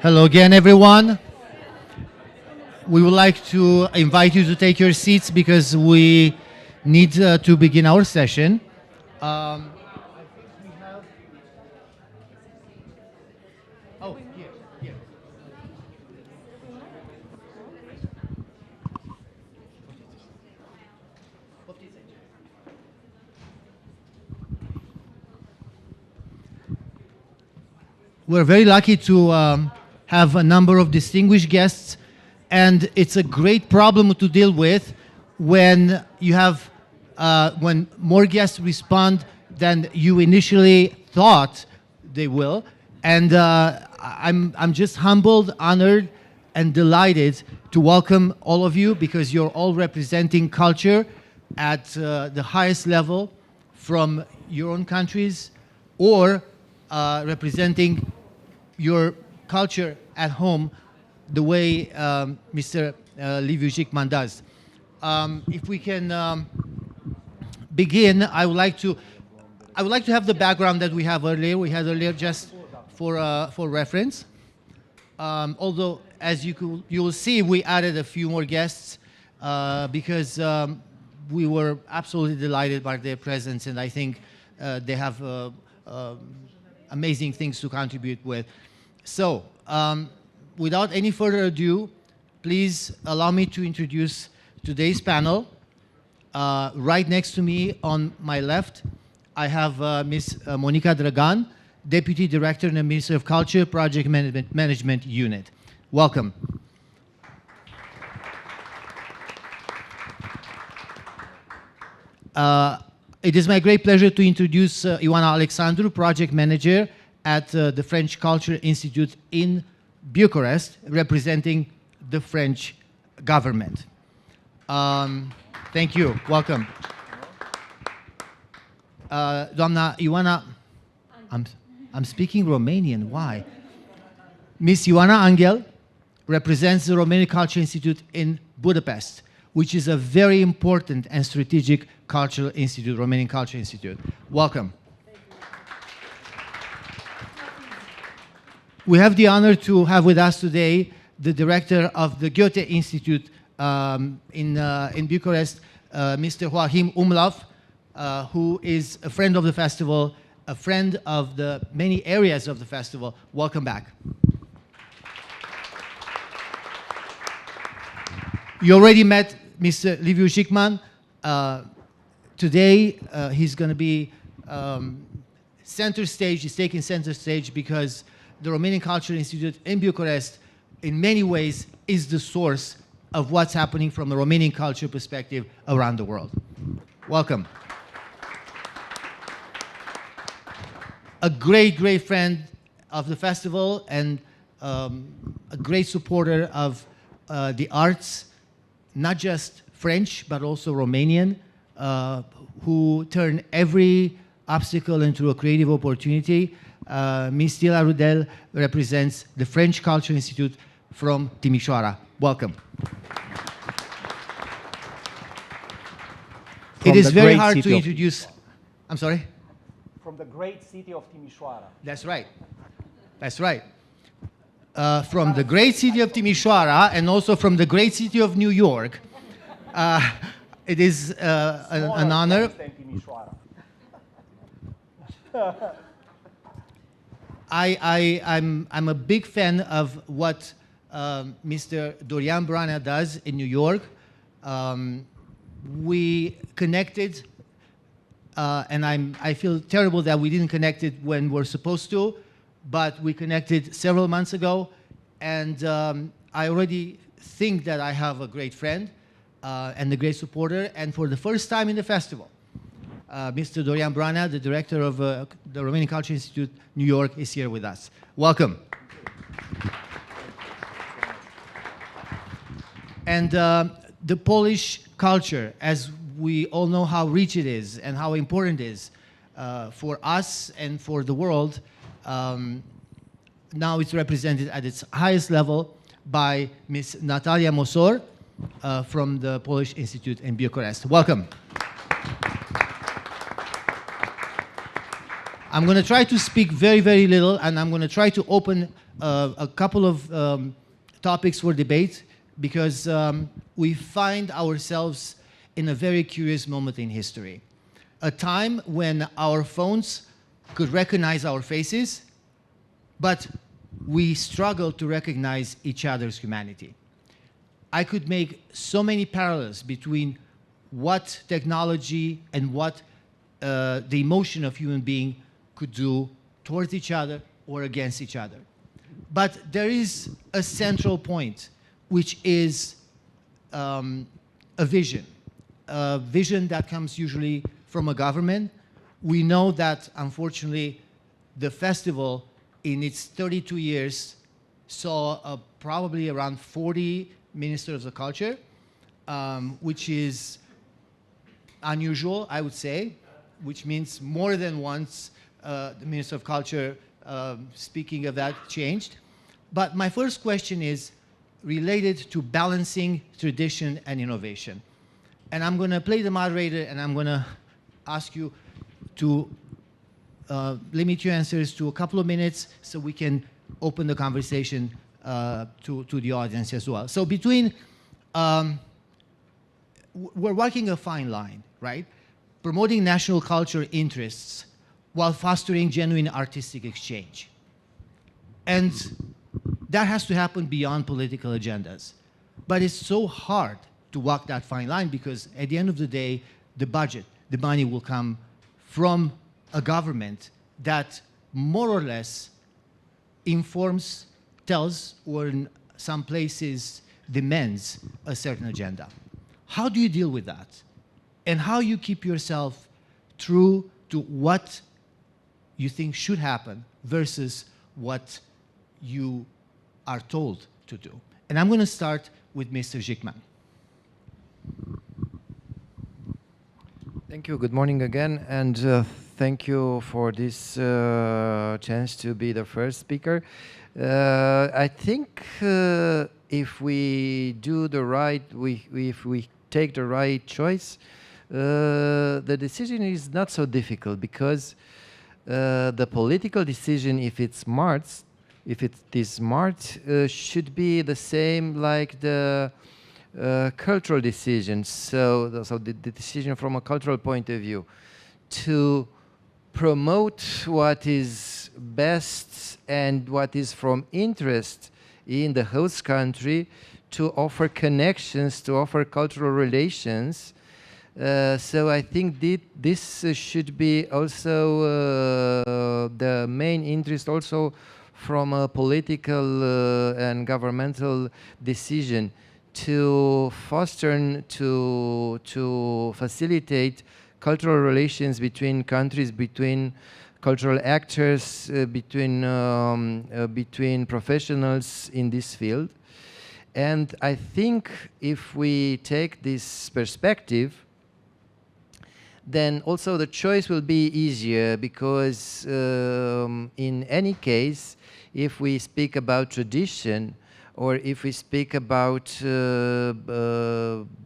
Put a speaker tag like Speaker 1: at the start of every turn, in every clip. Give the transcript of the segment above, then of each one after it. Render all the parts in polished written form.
Speaker 1: Hello again, everyone. We would like to invite you to take your seats because we need to begin our session. Oh, here. We're very lucky to have a number of distinguished guests, and it's a great problem to deal with when you have when more guests respond than you initially thought they will. And I'm just humbled, honored, and delighted to welcome all of you because you're all representing culture at the highest level from your own countries or representing your culture at home the way Mr. Liviu Jicman does. If we can begin, I would like to have the background that we had earlier just for reference. Although, as you will see, we added a few more guests because we were absolutely delighted by their presence, and I think they have amazing things to contribute with. So, without any further ado, please allow me to introduce today's panel. Right next to me on my left, I have Ms. Monica Dragan, Deputy Director in the Ministry of Culture, Project Management Unit. Welcome. It is my great pleasure to introduce Ioana Alexandru, Project Manager at the French Culture Institute in Bucharest, representing the French government. Thank you. Welcome. Doamna Ioana, I'm speaking Romanian. Why? Miss Ioana Angel represents the Romanian Culture Institute in Budapest, which is a very important and strategic cultural institute, Romanian Culture Institute. Welcome. We have the honor to have with us today the director of the Goethe Institute in Bucharest, Mr. Joachim Umlauf, who is a friend of the festival, a friend of the many areas of the festival. Welcome back. You already met Mr. Liviu Jicman. Today, he's going to be center stage. He's taking center stage because the Romanian Culture Institute in Bucharest, in many ways, is the source of what's happening from a Romanian culture perspective around the world. Welcome. A great, great friend of the festival and a great supporter of the arts, not just French, but also Romanian, who turn every obstacle into a creative opportunity. Ms. Stila Rudel represents the French Culture Institute from Timișoara. Welcome. It is very hard to introduce. I'm sorry?
Speaker 2: From the great city of Timișoara.
Speaker 1: That's right. That's right. From the great city of Timișoara and also from the great city of New York. It is an honor. I'm a big fan of what Mr. Dorian Brana does in New York. We connected, and I feel terrible that we didn't connect it when we're supposed to, but we connected several months ago, and I already think that I have a great friend and a great supporter, and for the first time in the festival, Mr. Dorian Brana, the director of the Romanian Culture Institute, New York, is here with us. Welcome. And the Polish culture, as we all know how rich it is and how important it is for us and for the world, now it's represented at its highest level by Ms. Natalia Mosor from the Polish Institute in Bucharest. Welcome. I'm going to try to speak very, very little, and I'm going to try to open a couple of topics for debate because we find ourselves in a very curious moment in history. A time when our phones could recognize our faces, but we struggle to recognize each other's humanity. I could make so many parallels between what technology and what the emotion of human being could do towards each other or against each other. But there is a central point, which is a vision that comes usually from a government. We know that, unfortunately, the festival in its 32 years saw probably around 40 ministers of culture, which is unusual, I would say, which means more than once the Minister of Culture, speaking of that, changed. But my first question is related to balancing tradition and innovation. And I'm going to play the moderator, and I'm going to ask you to limit your answers to a couple of minutes so we can open the conversation to the audience as well. So between, we're walking a fine line, right? Promoting national culture interests while fostering genuine artistic exchange. And that has to happen beyond political agendas. But it's so hard to walk that fine line because at the end of the day, the budget, the money will come from a government that more or less informs, tells, or in some places demands a certain agenda. How do you deal with that? And how you keep yourself true to what you think should happen versus what you are told to do? And I'm going to start with Mr. Zikman.
Speaker 3: Thank you. Good morning again, and thank you for this chance to be the first speaker. I think if we do the right, if we take the right choice, the decision is not so difficult because the political decision, if it is smart, should be the same like the cultural decisions. So the decision from a cultural point of view to promote what is best and what is from interest in the host country, to offer connections, to offer cultural relations. So I think this should be also the main interest also from a political and governmental decision to foster and to facilitate cultural relations between countries, between cultural actors, between professionals in this field. And I think if we take this perspective, then also the choice will be easier because in any case, if we speak about tradition or if we speak about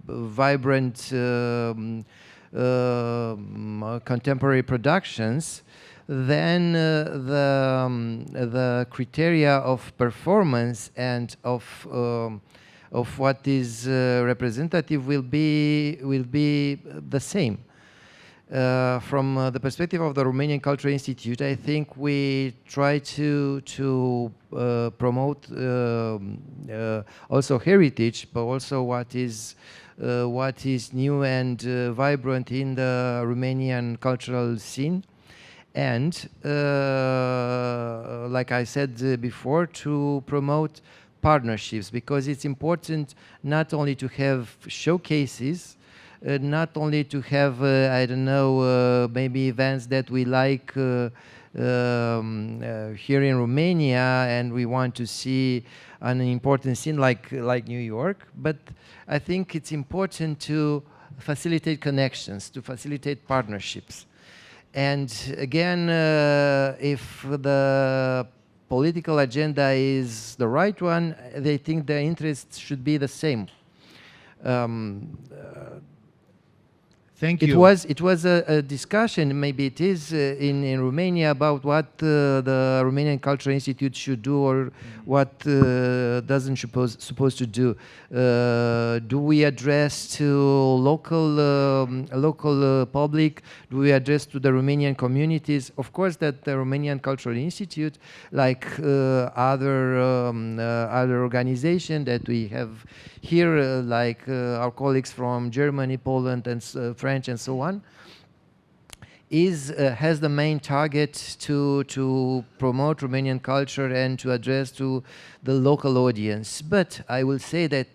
Speaker 3: vibrant contemporary productions, then the criteria of performance and of what is representative will be the same. From the perspective of the Romanian Cultural Institute, I think we try to promote also heritage, but also what is new and vibrant in the Romanian cultural scene. And like I said before, to promote partnerships, because it's important not only to have showcases, not only to have, I don't know, maybe events that we like here in Romania and we want to see an important scene like New York, but I think it's important to facilitate connections, to facilitate partnerships. And again, if the political agenda is the right one, they think the interests should be the same.
Speaker 1: Thank
Speaker 3: It
Speaker 1: you.
Speaker 3: was a discussion, maybe it is in Romania, about what the Romanian Cultural Institute should do or what doesn't supposed to do. Do we address to local public? Do we address to the Romanian communities? Of course, that the Romanian Cultural Institute, like other organization that we have here, like our colleagues from Germany, Poland, and French, and so on, has the main target to promote Romanian culture and to address to the local audience. But I will say that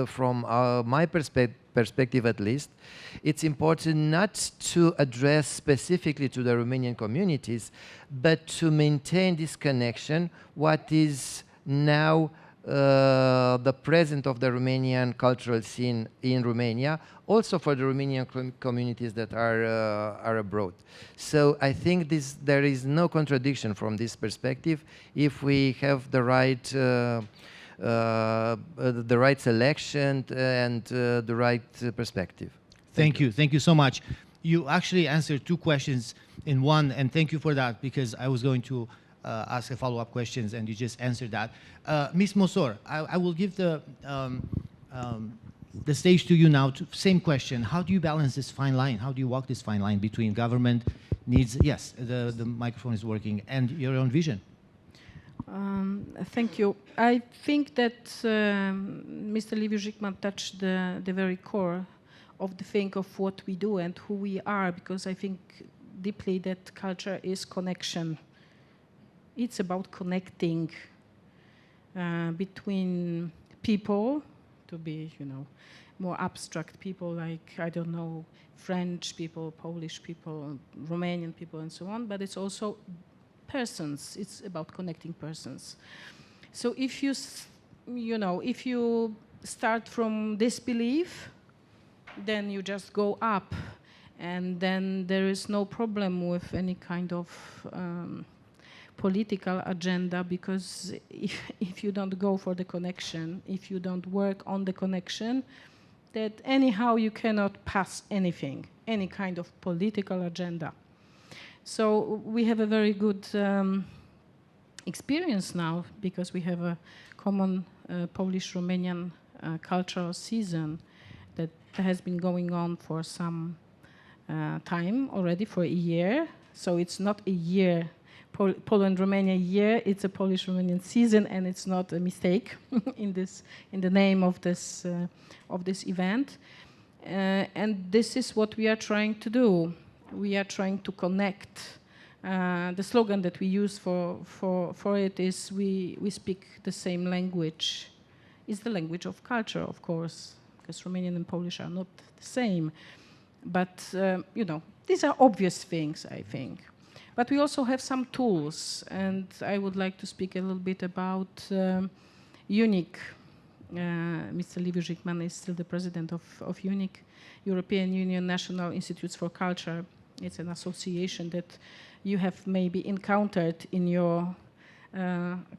Speaker 3: from my perspective at least, it's important not to address specifically to the Romanian communities, but to maintain this connection, what is now the present of the Romanian cultural scene in Romania, also for the Romanian communities that are abroad. So I think there is no contradiction from this perspective if we have the right selection and the right perspective.
Speaker 1: Thank you. Thank you so much. You actually answered two questions in one, and thank you for that, because I was going to ask a follow-up questions, and you just answered that. Ms. Mosor, I will give the stage to you now. Same question. How do you balance this fine line? How do you walk this fine line between government needs, yes, the microphone is working, and your own vision?
Speaker 4: Thank you. I think that Mr. Liviu-Jicman touched the very core of the thing of what we do and who we are, because I think deeply that culture is connection. It's about connecting between people, to be, more abstract people like, I don't know, French people, Polish people, Romanian people, and so on, but it's also persons. It's about connecting persons. So if you start from this belief, then you just go up, and then there is no problem with any kind of political agenda, because if you don't go for the connection, if you don't work on the connection, that anyhow you cannot pass anything, any kind of political agenda. So we have a very good experience now, because we have a common Polish-Romanian cultural season that has been going on for some time already, for a year. So it's not a year, Poland-Romania year, it's a Polish-Romanian season, and it's not a mistake in the name of this event. And this is what we are trying to do. We are trying to connect. The slogan that we use for it is we speak the same language. It's the language of culture, of course, because Romanian and Polish are not the same. But, these are obvious things, I think. But we also have some tools, and I would like to speak a little bit about UNIC. Mr. Liviu-Jicman is still the president of UNIC, European Union National Institutes for Culture. It's an association that you have maybe encountered in your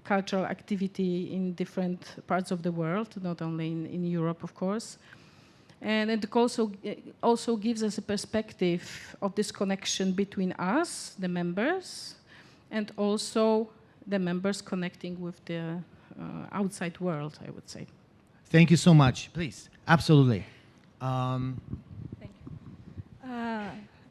Speaker 4: cultural activity in different parts of the world, not only in Europe, of course. And it also gives us a perspective of this connection between us, the members, and also the members connecting with the outside world, I would say.
Speaker 1: Thank you so much. Please, absolutely.
Speaker 5: Thank you.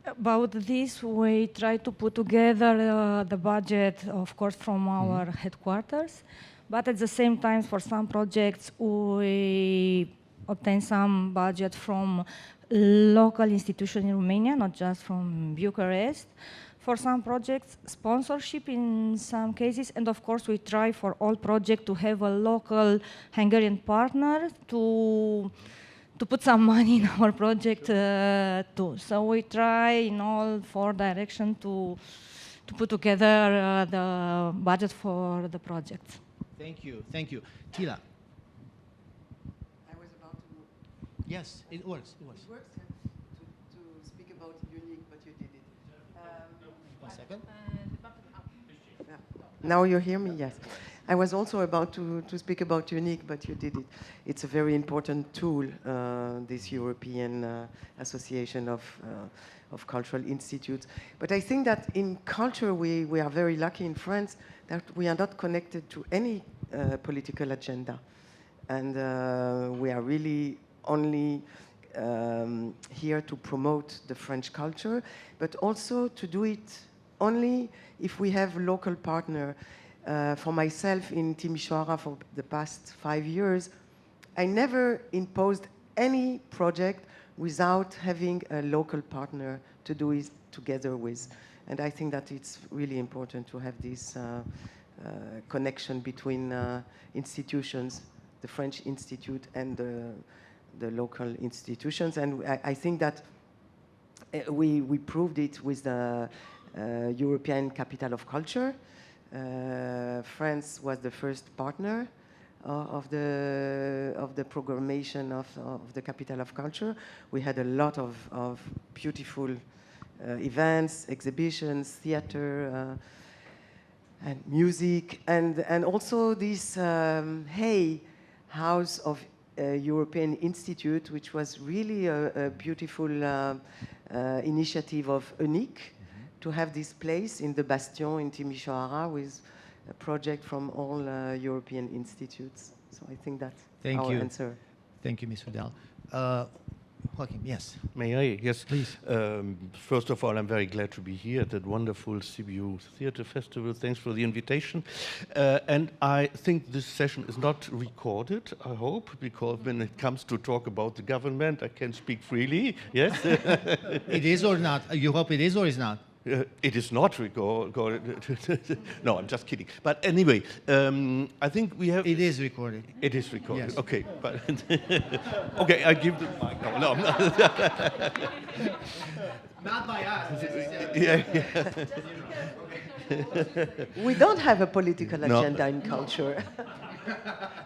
Speaker 5: About this, we try to put together the budget, of course, from our headquarters, but at the same time, for some projects, we obtain some budget from local institutions in Romania, not just from Bucharest. For some projects, sponsorship in some cases, and of course we try for all projects to have a local Hungarian partner to put some money in our project too. So we try in all four directions to put together the budget for the projects.
Speaker 1: Thank you. Thank you. Tila. Yes, it works. It works.
Speaker 6: It works to speak about unique, but you did it.
Speaker 1: 1 second.
Speaker 6: Yeah. Now you hear me? Yes. I was also about to speak about UNIC, but you did it. It's a very important tool, this European Association of Cultural Institutes. But I think that in culture, we are very lucky in France that we are not connected to any political agenda. And we are really only here to promote the French culture, but also to do it only if we have local partner. For myself in Timișoara for the past 5 years, I never imposed any project without having a local partner to do it together with. And I think that it's really important to have this connection between institutions, the French Institute and the local institutions. And I think that we proved it with the European Capital of Culture. France was the first partner of the programmation of the Capital of Culture. We had a lot of beautiful events, exhibitions, theater, and music, and also this House of European Institute, which was really a beautiful initiative of UNIC, to have this place in the Bastion in Timișoara with a project from all European institutes. So I think that's our answer.
Speaker 1: Thank you, Ms. Vidal. Joaquin, yes.
Speaker 7: May I? Yes.
Speaker 1: Please.
Speaker 7: First of all, I'm very glad to be here at that wonderful Sibiu Theatre Festival. Thanks for the invitation. And I think this session is not recorded, I hope, because when it comes to talk about the government, I can speak freely. Yes?
Speaker 1: It is or not? You hope it is or is not?
Speaker 7: It is not recorded. No, I'm just kidding. But anyway, I think we have...
Speaker 1: It is recorded.
Speaker 7: It is recorded,
Speaker 1: Yes.
Speaker 7: okay. But okay, I give the mic. No, I'm not.
Speaker 1: Not by us.
Speaker 7: Yeah.
Speaker 6: We don't have a political
Speaker 7: No.
Speaker 6: agenda in culture.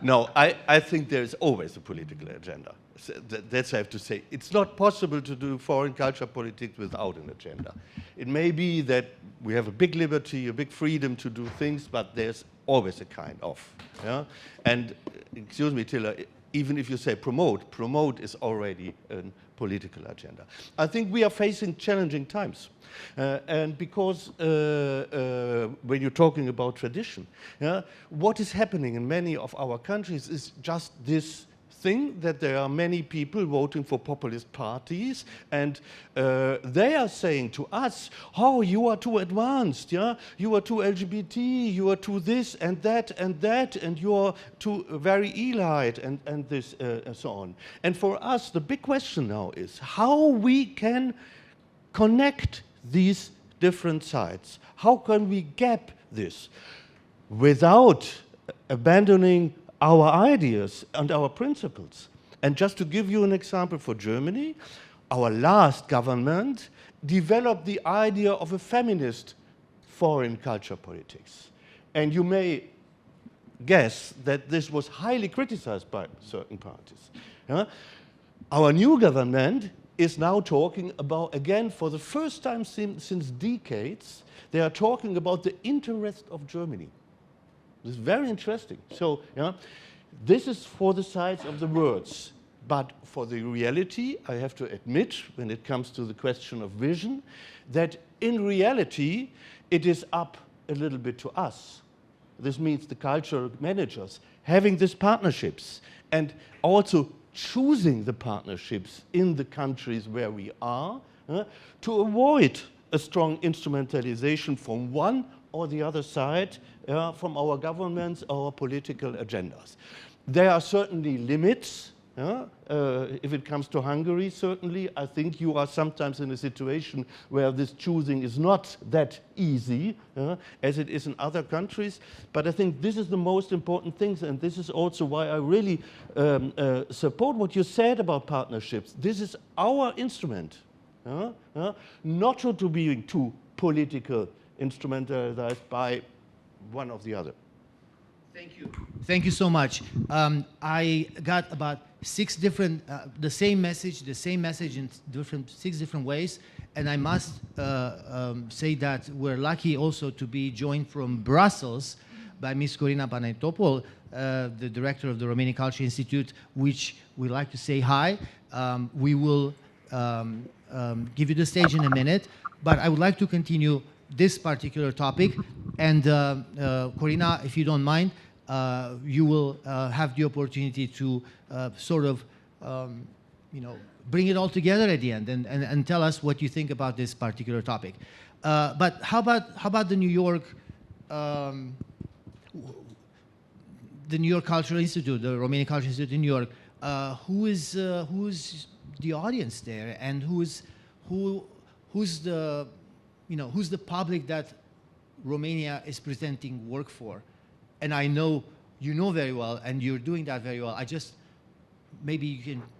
Speaker 7: No, I think there's always a political agenda. So that's I have to say. It's not possible to do foreign culture politics without an agenda. It may be that we have a big liberty, a big freedom to do things, but there's always a kind of. Yeah? And excuse me, Tilla, even if you say promote is already a political agenda. I think we are facing challenging times. And because when you're talking about tradition, what is happening in many of our countries is just this thing that there are many people voting for populist parties, and they are saying to us, oh, you are too advanced, yeah? You are too LGBT, you are too this and that, and you are too very elite, and this and so on. And for us, the big question now is how we can connect these different sides. How can we gap this without abandoning our ideas and our principles? And just to give you an example for Germany, our last government developed the idea of a feminist foreign culture politics. And you may guess that this was highly criticized by certain parties. Our new government is now talking about, again, for the first time since decades, they are talking about the interest of Germany. This is very interesting. So, this is for the sides of the words. But for the reality, I have to admit, when it comes to the question of vision, that in reality, it is up a little bit to us. This means the cultural managers having these partnerships and also choosing the partnerships in the countries where we are to avoid a strong instrumentalization from one or the other side from our governments, our political agendas. There are certainly limits. If it comes to Hungary, certainly, I think you are sometimes in a situation where this choosing is not that easy as it is in other countries. But I think this is the most important thing, and this is also why I really support what you said about partnerships. This is our instrument, not to be too political, instrumentalized by one or the other.
Speaker 1: Thank you. Thank you so much. I got about the same message in six different ways, and I must say that we're lucky also to be joined from Brussels by Ms. Corina Panayotopoulos, the director of the Romanian Culture Institute, which we like to say hi. We will give you the stage in a minute, but I would like to continue this particular topic. And Corina, if you don't mind, you will have the opportunity to sort of, bring it all together at the end and tell us what you think about this particular topic. But how about the New York Cultural Institute, the Romanian Cultural Institute in New York? Who's the audience there, and who's the public that Romania is presenting work for? And I know you know very well, and you're doing that very well. Maybe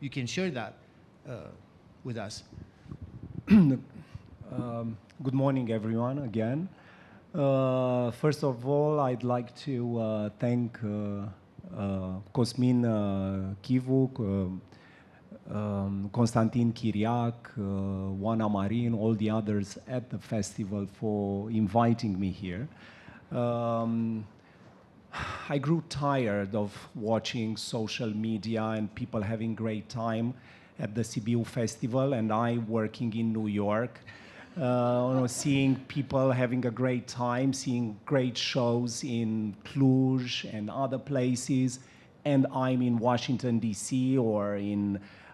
Speaker 1: you can share that with us.
Speaker 2: Good morning, everyone, again. First of all, I'd like to thank Cosmin Chivuk, Constantin Chiriac, Oana Marin, all the others at the festival for inviting me here. I grew tired of watching social media and people having great time at the Sibiu Festival, and I working in New York, seeing people having a great time, seeing great shows in Cluj and other places, and I'm in Washington, D.C. or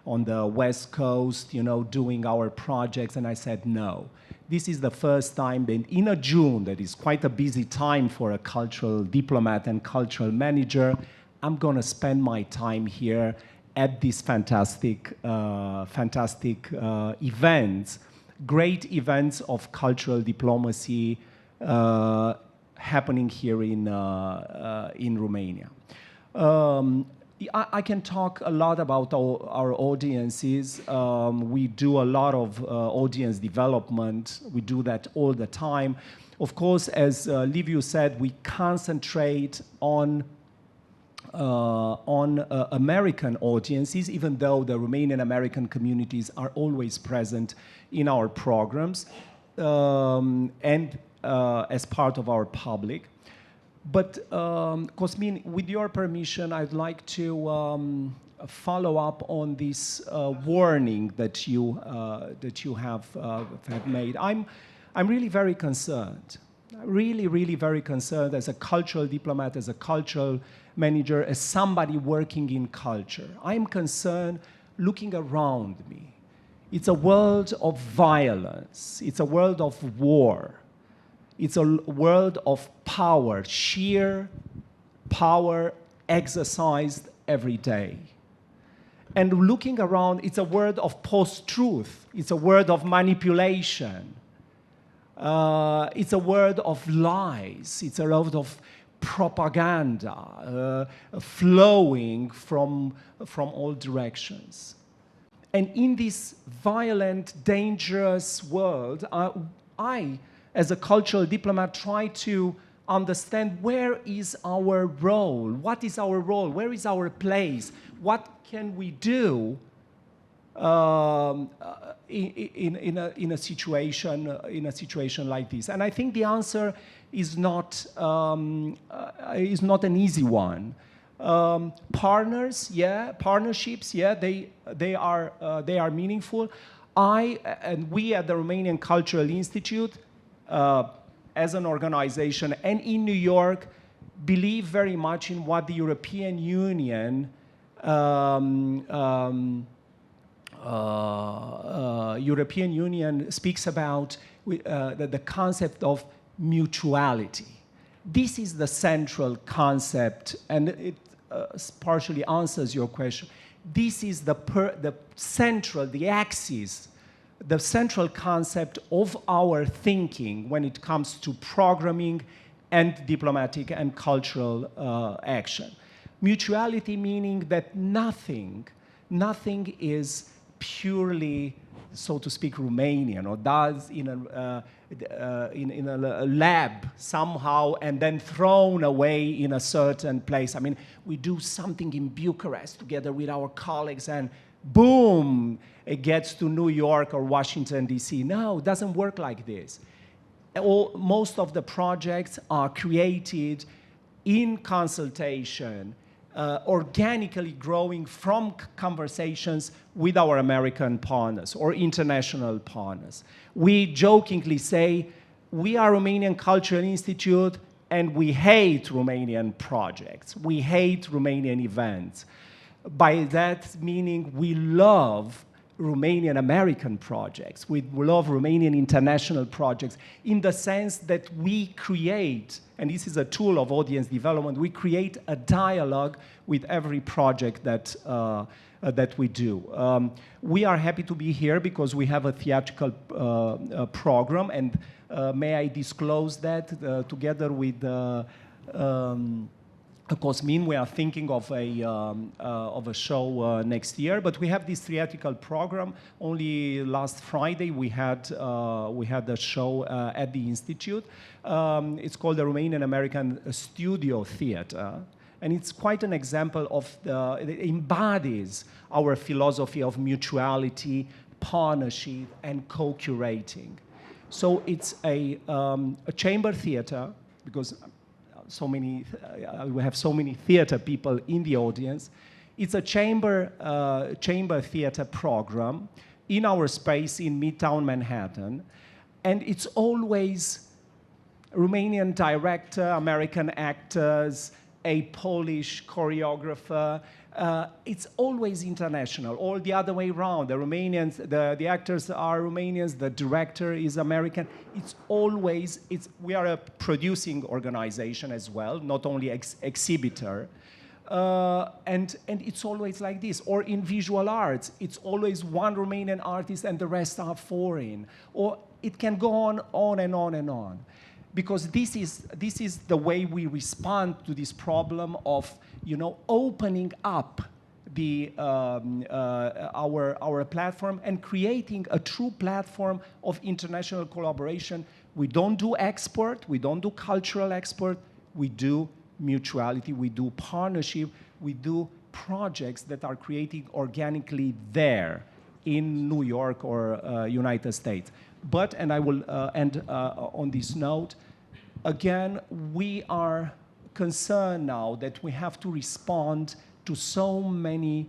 Speaker 2: on the West Coast, doing our projects, and I said no. This is the first time that in a June, that is quite a busy time for a cultural diplomat and cultural manager, I'm going to spend my time here at these fantastic events, great events of cultural diplomacy happening here in Romania. I can talk a lot about our audiences. We do a lot of audience development. We do that all the time. Of course, as Liviu said, we concentrate on American audiences, even though the Romanian American communities are always present in our programs and as part of our public. But Cosmin, with your permission, I'd like to follow up on this warning that you have made. I'm really very concerned. Really very concerned as a cultural diplomat, as a cultural manager, as somebody working in culture. I'm concerned looking around me. It's a world of violence. It's a world of war. It's a world of power, sheer power exercised every day. And looking around, it's a world of post-truth. It's a world of manipulation. It's a world of lies. It's a world of propaganda flowing from all directions. And in this violent, dangerous world, I as a cultural diplomat, try to understand where is our role, what is our role, where is our place, what can we do in a situation like this. And I think the answer is not an easy one. Partnerships, they are meaningful. We at the Romanian Cultural Institute, as an organization and in New Europe, believe very much in what the European Union speaks about, the concept of mutuality. This is the central concept, and it partially answers your question. This is the axis, the central concept of our thinking when it comes to programming and diplomatic and cultural action. Mutuality meaning that nothing is purely, so to speak, Romanian, or does in a lab somehow and then thrown away in a certain place. I mean, we do something in Bucharest together with our colleagues and boom, it gets to New York or Washington, D.C. No, it doesn't work like this. Most of the projects are created in consultation, organically growing from conversations with our American partners or international partners. We jokingly say, we are Romanian Cultural Institute and we hate Romanian projects. We hate Romanian events. By that meaning, we love Romanian American projects. We love Romanian international projects in the sense that we create, and this is a tool of audience development, we create a dialogue with every project that, that we do. We are happy to be here because we have a theatrical program, and may I disclose that together with Cosmin, we are thinking of a show next year, but we have this theatrical program. Only last Friday we had a show at the Institute. It's called the Romanian American Studio Theater, and it's quite an example of it embodies our philosophy of mutuality, partnership, and co-curating. So it's a chamber theater, because so many, we have so many theater people in the audience. It's a chamber theater program in our space in Midtown Manhattan. And it's always Romanian director, American actors, a Polish choreographer. It's always international, or the other way around. The Romanians, the actors are Romanians, the director is American. It's always, we are a producing organization as well, not only exhibitor. And it's always like this. Or in visual arts, it's always one Romanian artist and the rest are foreign. Or it can go on and on and on. Because this is the way we respond to this problem of, you know, opening up the our platform and creating a true platform of international collaboration. We don't do export, we don't do cultural export, we do mutuality, we do partnership, we do projects that are created organically there in New York or United States. But, and I will end on this note, again, we are concerned now that we have to respond to so many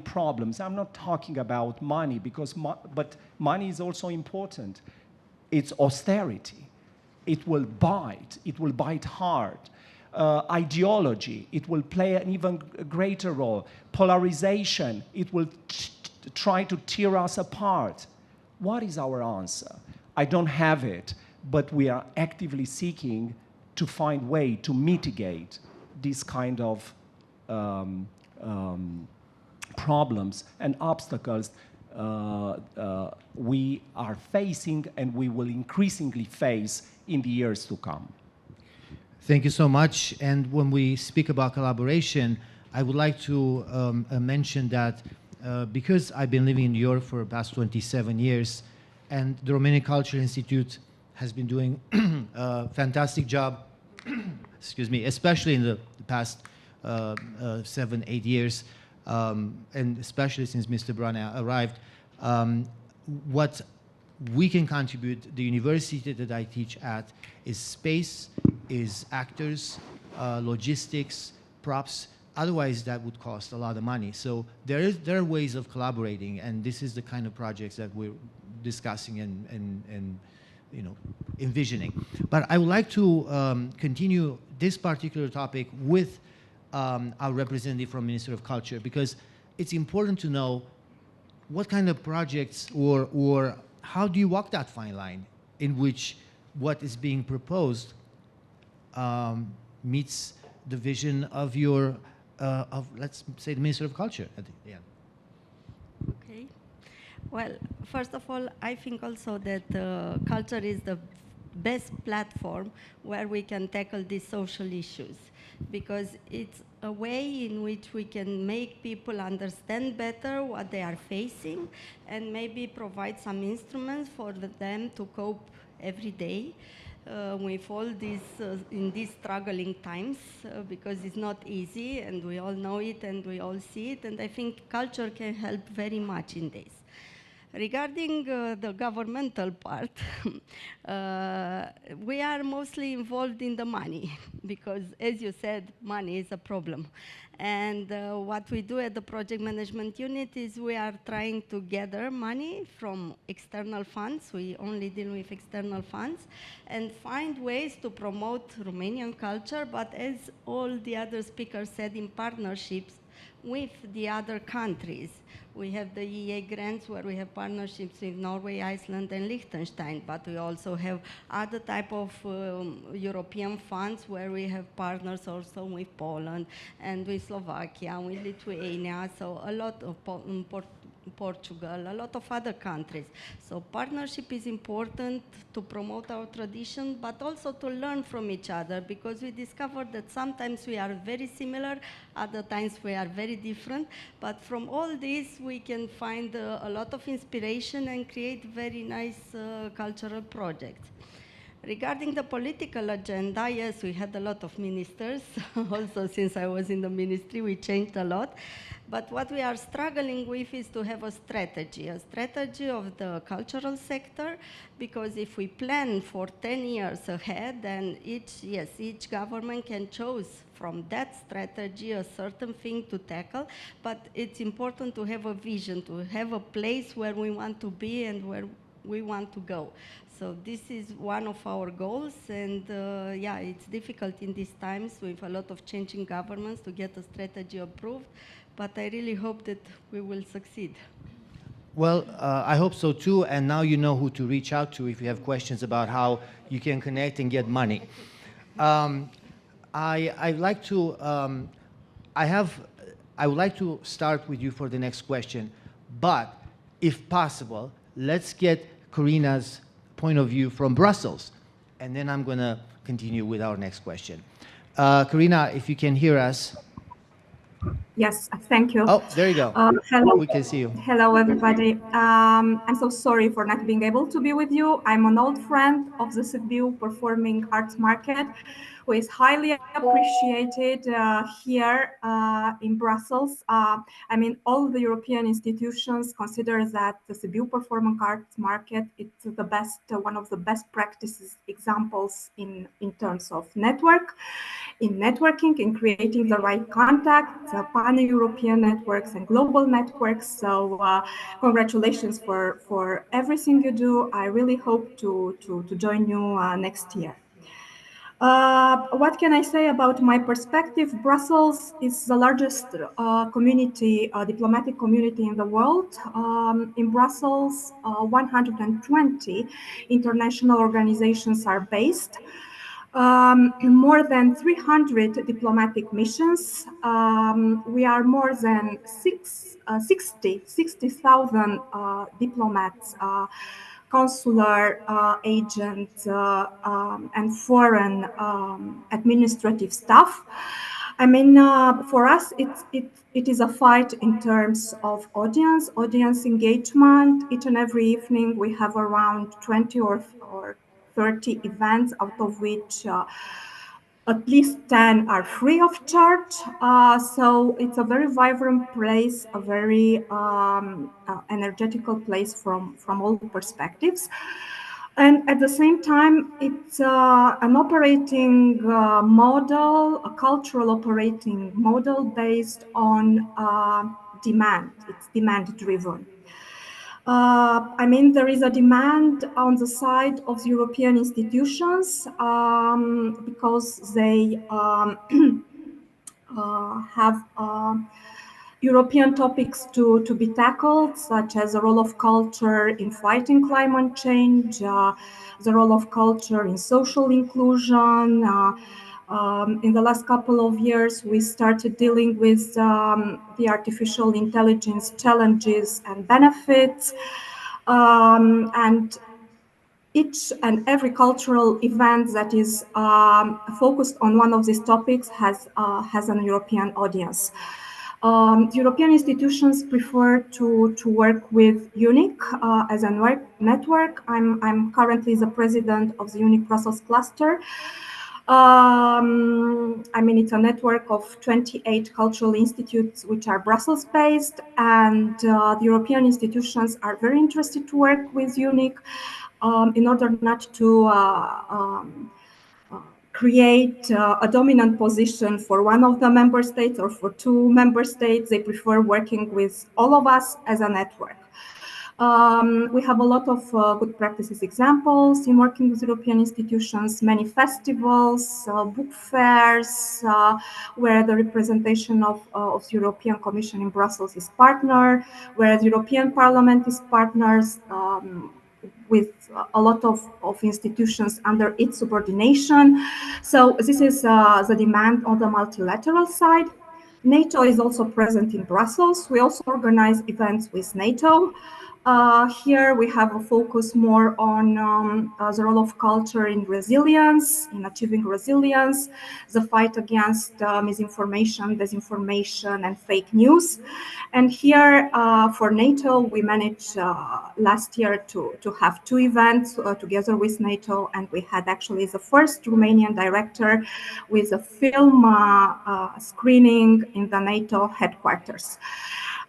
Speaker 2: problems. I'm not talking about money, because but money is also important. It's austerity. It will bite hard. Ideology, it will play an even greater role. Polarization, it will try to tear us apart. What is our answer? I don't have it, but we are actively seeking to find way to mitigate these kind of problems and obstacles we are facing and we will increasingly face in the years to come.
Speaker 1: Thank you so much. And when we speak about collaboration, I would like to mention that because I've been living in New York for the past 27 years, and the Romanian Cultural Institute has been doing a fantastic job, excuse me, especially in the past 7-8 years, and especially since Mr. Brana arrived. What we can contribute, the university that I teach at, is space, is actors, logistics, props. Otherwise, that would cost a lot of money. So there are ways of collaborating, and this is the kind of projects that we're discussing and you know, envisioning. But I would like to continue this particular topic with our representative from Ministry of Culture, because it's important to know what kind of projects or how do you walk that fine line in which what is being proposed meets the vision of your, let's say, the Minister of Culture at the end.
Speaker 8: Okay. Well, first of all, I think also that culture is the best platform where we can tackle these social issues, because it's a way in which we can make people understand better what they are facing and maybe provide some instruments for them to cope every day with all these, in these struggling times, because it's not easy, and we all know it and we all see it, and I think culture can help very much in this. Regarding the governmental part, we are mostly involved in the money because, as you said, money is a problem. And what we do at the project management unit is we are trying to gather money from external funds. We only deal with external funds and find ways to promote Romanian culture, but as all the other speakers said, in partnerships with the other countries. We have the EA grants where we have partnerships with Norway, Iceland, and Liechtenstein, but we also have other type of European funds where we have partners also with Poland and with Slovakia, with Lithuania, so a lot of Portugal, a lot of other countries. So partnership is important to promote our tradition, but also to learn from each other, because we discovered that sometimes we are very similar, other times we are very different, but from all this we can find a lot of inspiration and create very nice cultural projects. Regarding the political agenda, yes, we had a lot of ministers. Also, since I was in the ministry, we changed a lot. But what we are struggling with is to have a strategy of the cultural sector, because if we plan for 10 years ahead, then each government can choose from that strategy a certain thing to tackle, but it's important to have a vision, to have a place where we want to be and where we want to go. So this is one of our goals, and yeah, it's difficult in these times with a lot of changing governments to get a strategy approved, but I really hope that we will succeed.
Speaker 1: Well, I hope so too, and now you know who to reach out to if you have questions about how you can connect and get money. I'd like to, I would like to start with you for the next question, but if possible, let's get Karina's point of view from Brussels, and then I'm going to continue with our next question. Karina, if you can hear us.
Speaker 9: Yes, thank you.
Speaker 1: Oh, there you go.
Speaker 9: Hello.
Speaker 1: We can see you.
Speaker 9: Hello, everybody. I'm so sorry for not being able to be with you. I'm an old friend of the Sibiu Performing Arts Market, who is highly appreciated here in Brussels. I mean, all the European institutions consider that the Sibiu Performing Arts Market is the best, one of the best practices examples in terms of networking, in creating the right contacts, pan-European networks and global networks. So congratulations for everything you do. I really hope to join you next year. What can I say about my perspective? Brussels is the largest diplomatic community in the world. In Brussels, 120 international organizations are based. More than 300 diplomatic missions. We are more than 60,000 diplomats, consular agents, and foreign administrative staff. I mean, for us, it is a fight in terms of audience engagement. Each and every evening, we have around 20 or 30 events, out of which at least 10 are free of charge. So it's a very vibrant place, a very energetical place from all perspectives. And at the same time, it's an operating model, a cultural operating model based on demand. It's demand driven. I mean, there is a demand on the side of the European institutions because they have European topics to be tackled, such as the role of culture in fighting climate change, the role of culture in social inclusion. In the last couple of years, we started dealing with the artificial intelligence challenges and benefits. And each and every cultural event that is focused on one of these topics has an European audience. European institutions prefer to work with UNIC as a network. I'm currently the president of the UNIC Brussels cluster. I mean, it's a network of 28 cultural institutes which are Brussels-based, and the European institutions are very interested to work with UNIC in order not to create a dominant position for one of the member states or for two member states. They prefer working with all of us as a network. We have a lot of good practices examples in working with European institutions, many festivals, book fairs, where the representation of the European Commission in Brussels is partner, where the European Parliament is partners, with a lot of institutions under its subordination. So this is the demand on the multilateral side. NATO is also present in Brussels. We also organize events with NATO. Here we have a focus more on the role of culture in resilience, in achieving resilience, the fight against misinformation, disinformation, and fake news. And here for NATO, we managed last year to have two events together with NATO, and we had actually the first Romanian director with a film screening in the NATO headquarters.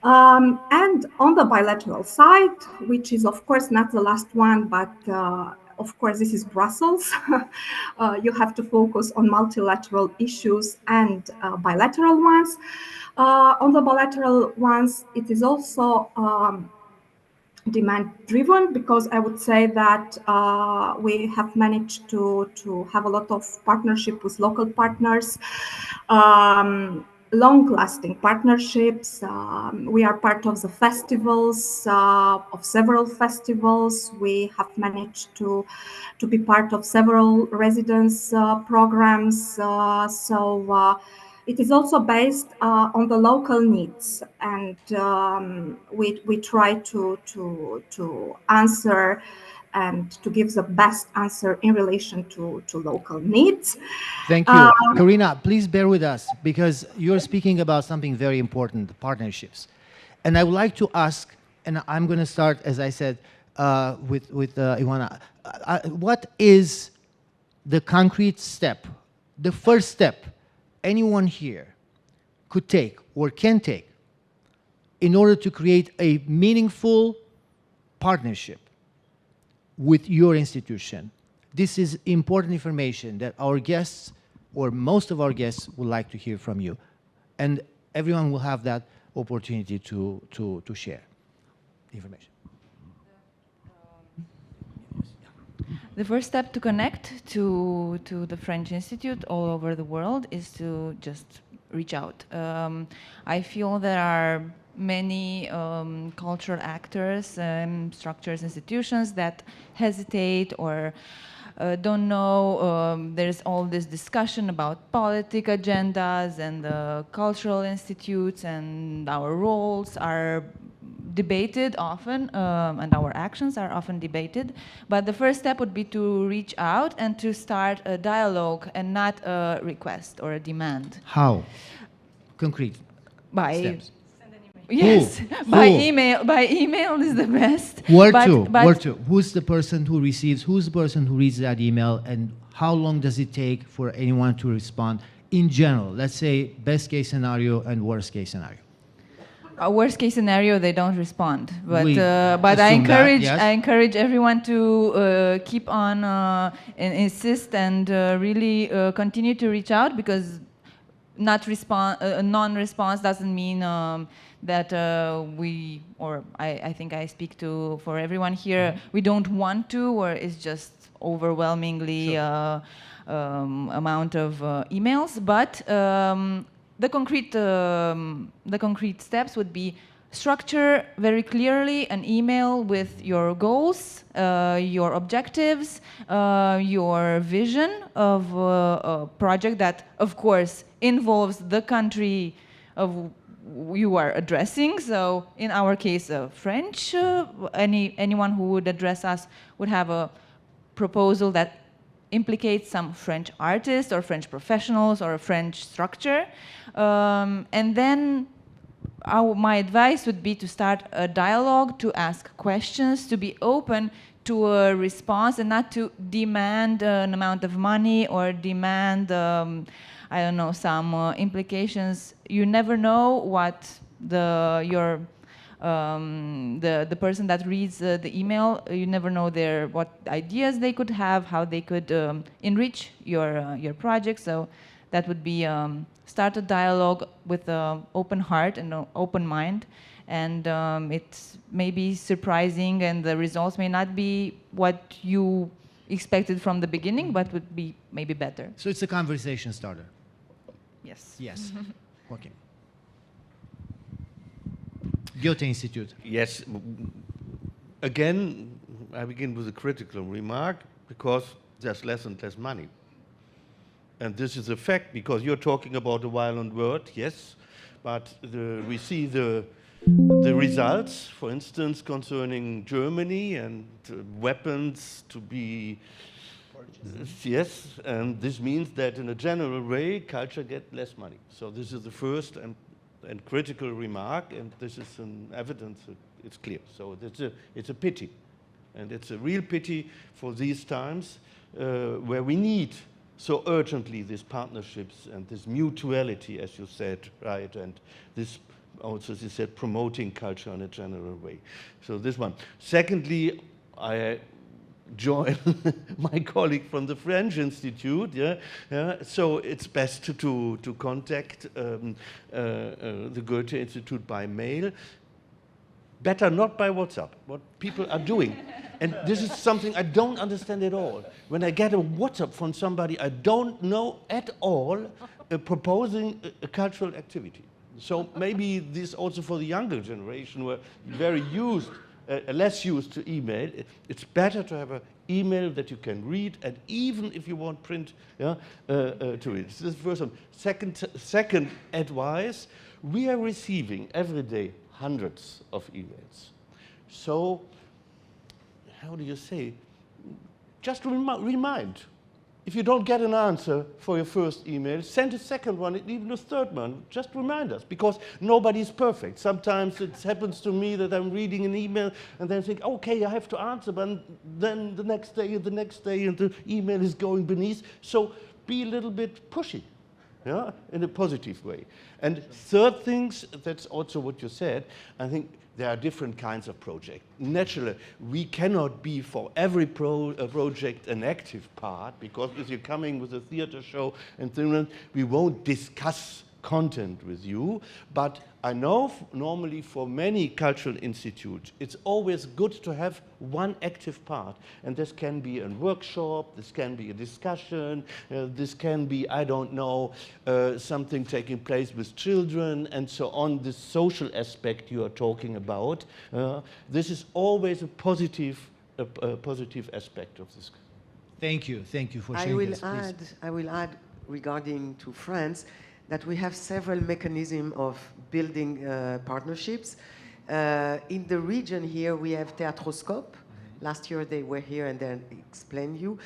Speaker 9: And on the bilateral side, which is of course not the last one, but of course this is Brussels, you have to focus on multilateral issues and bilateral ones. On the bilateral ones, it is also demand driven, because I would say that we have managed to have a lot of partnership with local partners, long-lasting partnerships. We are part of the festivals, of several festivals. We have managed to be part of several residence programs. It is also based on the local needs, and we try to answer and to give the best answer in relation to local needs.
Speaker 1: Thank you. Karina, please bear with us, because you're speaking about something very important, partnerships. And I would like to ask, and I'm going to start, as I said, with Ioana. What is the concrete step, the first step anyone here could take or can take in order to create a meaningful partnership with your institution? This is important information that our guests, or most of our guests, would like to hear from you. And everyone will have that opportunity to share information.
Speaker 10: The first step to connect to the French Institute all over the world is to just reach out. I feel there are many cultural actors, structures, institutions that hesitate or don't know. There's all this discussion about politic agendas, and the cultural institutes and our roles are debated often, and our actions are often debated. But the first step would be to reach out and to start a dialogue and not a request or a demand.
Speaker 1: How? Concrete
Speaker 10: By
Speaker 1: steps.
Speaker 10: Yes,
Speaker 1: Who?
Speaker 10: by
Speaker 1: Who?
Speaker 10: email. By email is the best.
Speaker 1: Where
Speaker 10: but,
Speaker 1: to?
Speaker 10: but
Speaker 1: Where to? Who's the person who receives? Who's the person who reads that email? And how long does it take for anyone to respond? In general, let's say best case scenario and worst case scenario.
Speaker 10: A worst case scenario, they don't respond. But
Speaker 1: We
Speaker 10: but I
Speaker 1: assume that,
Speaker 10: encourage
Speaker 1: yes.
Speaker 10: I encourage everyone to keep on and insist and really continue to reach out, because non-response doesn't mean that we, or I think I speak to for everyone here, we don't want to, or it's just overwhelmingly amount of emails. But the concrete steps would be structure very clearly an email with your goals, your objectives, your vision of a project that, of course, involves the country of you are addressing. So in our case, French, anyone who would address us would have a proposal that implicates some French artists or French professionals or a French structure. And then my advice would be to start a dialogue, to ask questions, to be open to a response and not to demand an amount of money or demand, I don't know, some implications. You never know what the person that reads the email, you never know what ideas they could have, how they could enrich your project. So that would be start a dialogue with an open heart and an open mind. And it's maybe surprising, and the results may not be what you expected from the beginning, but would be maybe better.
Speaker 1: So it's a conversation starter.
Speaker 10: Yes.
Speaker 1: Yes. Okay. Goethe Institute.
Speaker 7: Yes. Again, I begin with a critical remark, because there's less and less money. And this is a fact, because you're talking about a violent word, yes, but we see the results, for instance, concerning Germany and weapons to be, yes, and this means that in a general way, culture gets less money. So this is the first and critical remark, and this is an evidence that it's clear. So it's a pity, and it's a real pity for these times where we need so urgently these partnerships and this mutuality, as you said, right, and this also, as you said, promoting culture in a general way. So this one. Secondly, I join my colleague from the French Institute. So it's best to contact the Goethe Institute by mail. Better not by WhatsApp, what people are doing. And this is something I don't understand at all. When I get a WhatsApp from somebody I don't know at all proposing a cultural activity. So maybe this also for the younger generation, who are very used, less used to email. It's better to have an email that you can read, and even if you want print, to read. This is the first one. Second advice, we are receiving every day hundreds of emails. So, how do you say? Just remind. If you don't get an answer for your first email, send a second one, and even a third one. Just remind us, because nobody's perfect. Sometimes it happens to me that I'm reading an email and then think, okay, I have to answer, but then the next day, and the email is going beneath. So be a little bit pushy, yeah, in a positive way. And third things, that's also what you said, I think there are different kinds of projects. Naturally, we cannot be for every project an active part, because if you're coming with a theater show and things, we won't discuss content with you. But I know normally for many cultural institutes, it's always good to have one active part. And this can be a workshop, this can be a discussion, this can be, I don't know, something taking place with children and so on, this social aspect you are talking about. This is always a positive aspect of this.
Speaker 1: Thank you for sharing this, please.
Speaker 6: I will add regarding to France, that we have several mechanisms of building partnerships. In the region here, we have Theatroscope. Last year they were here and they explained you.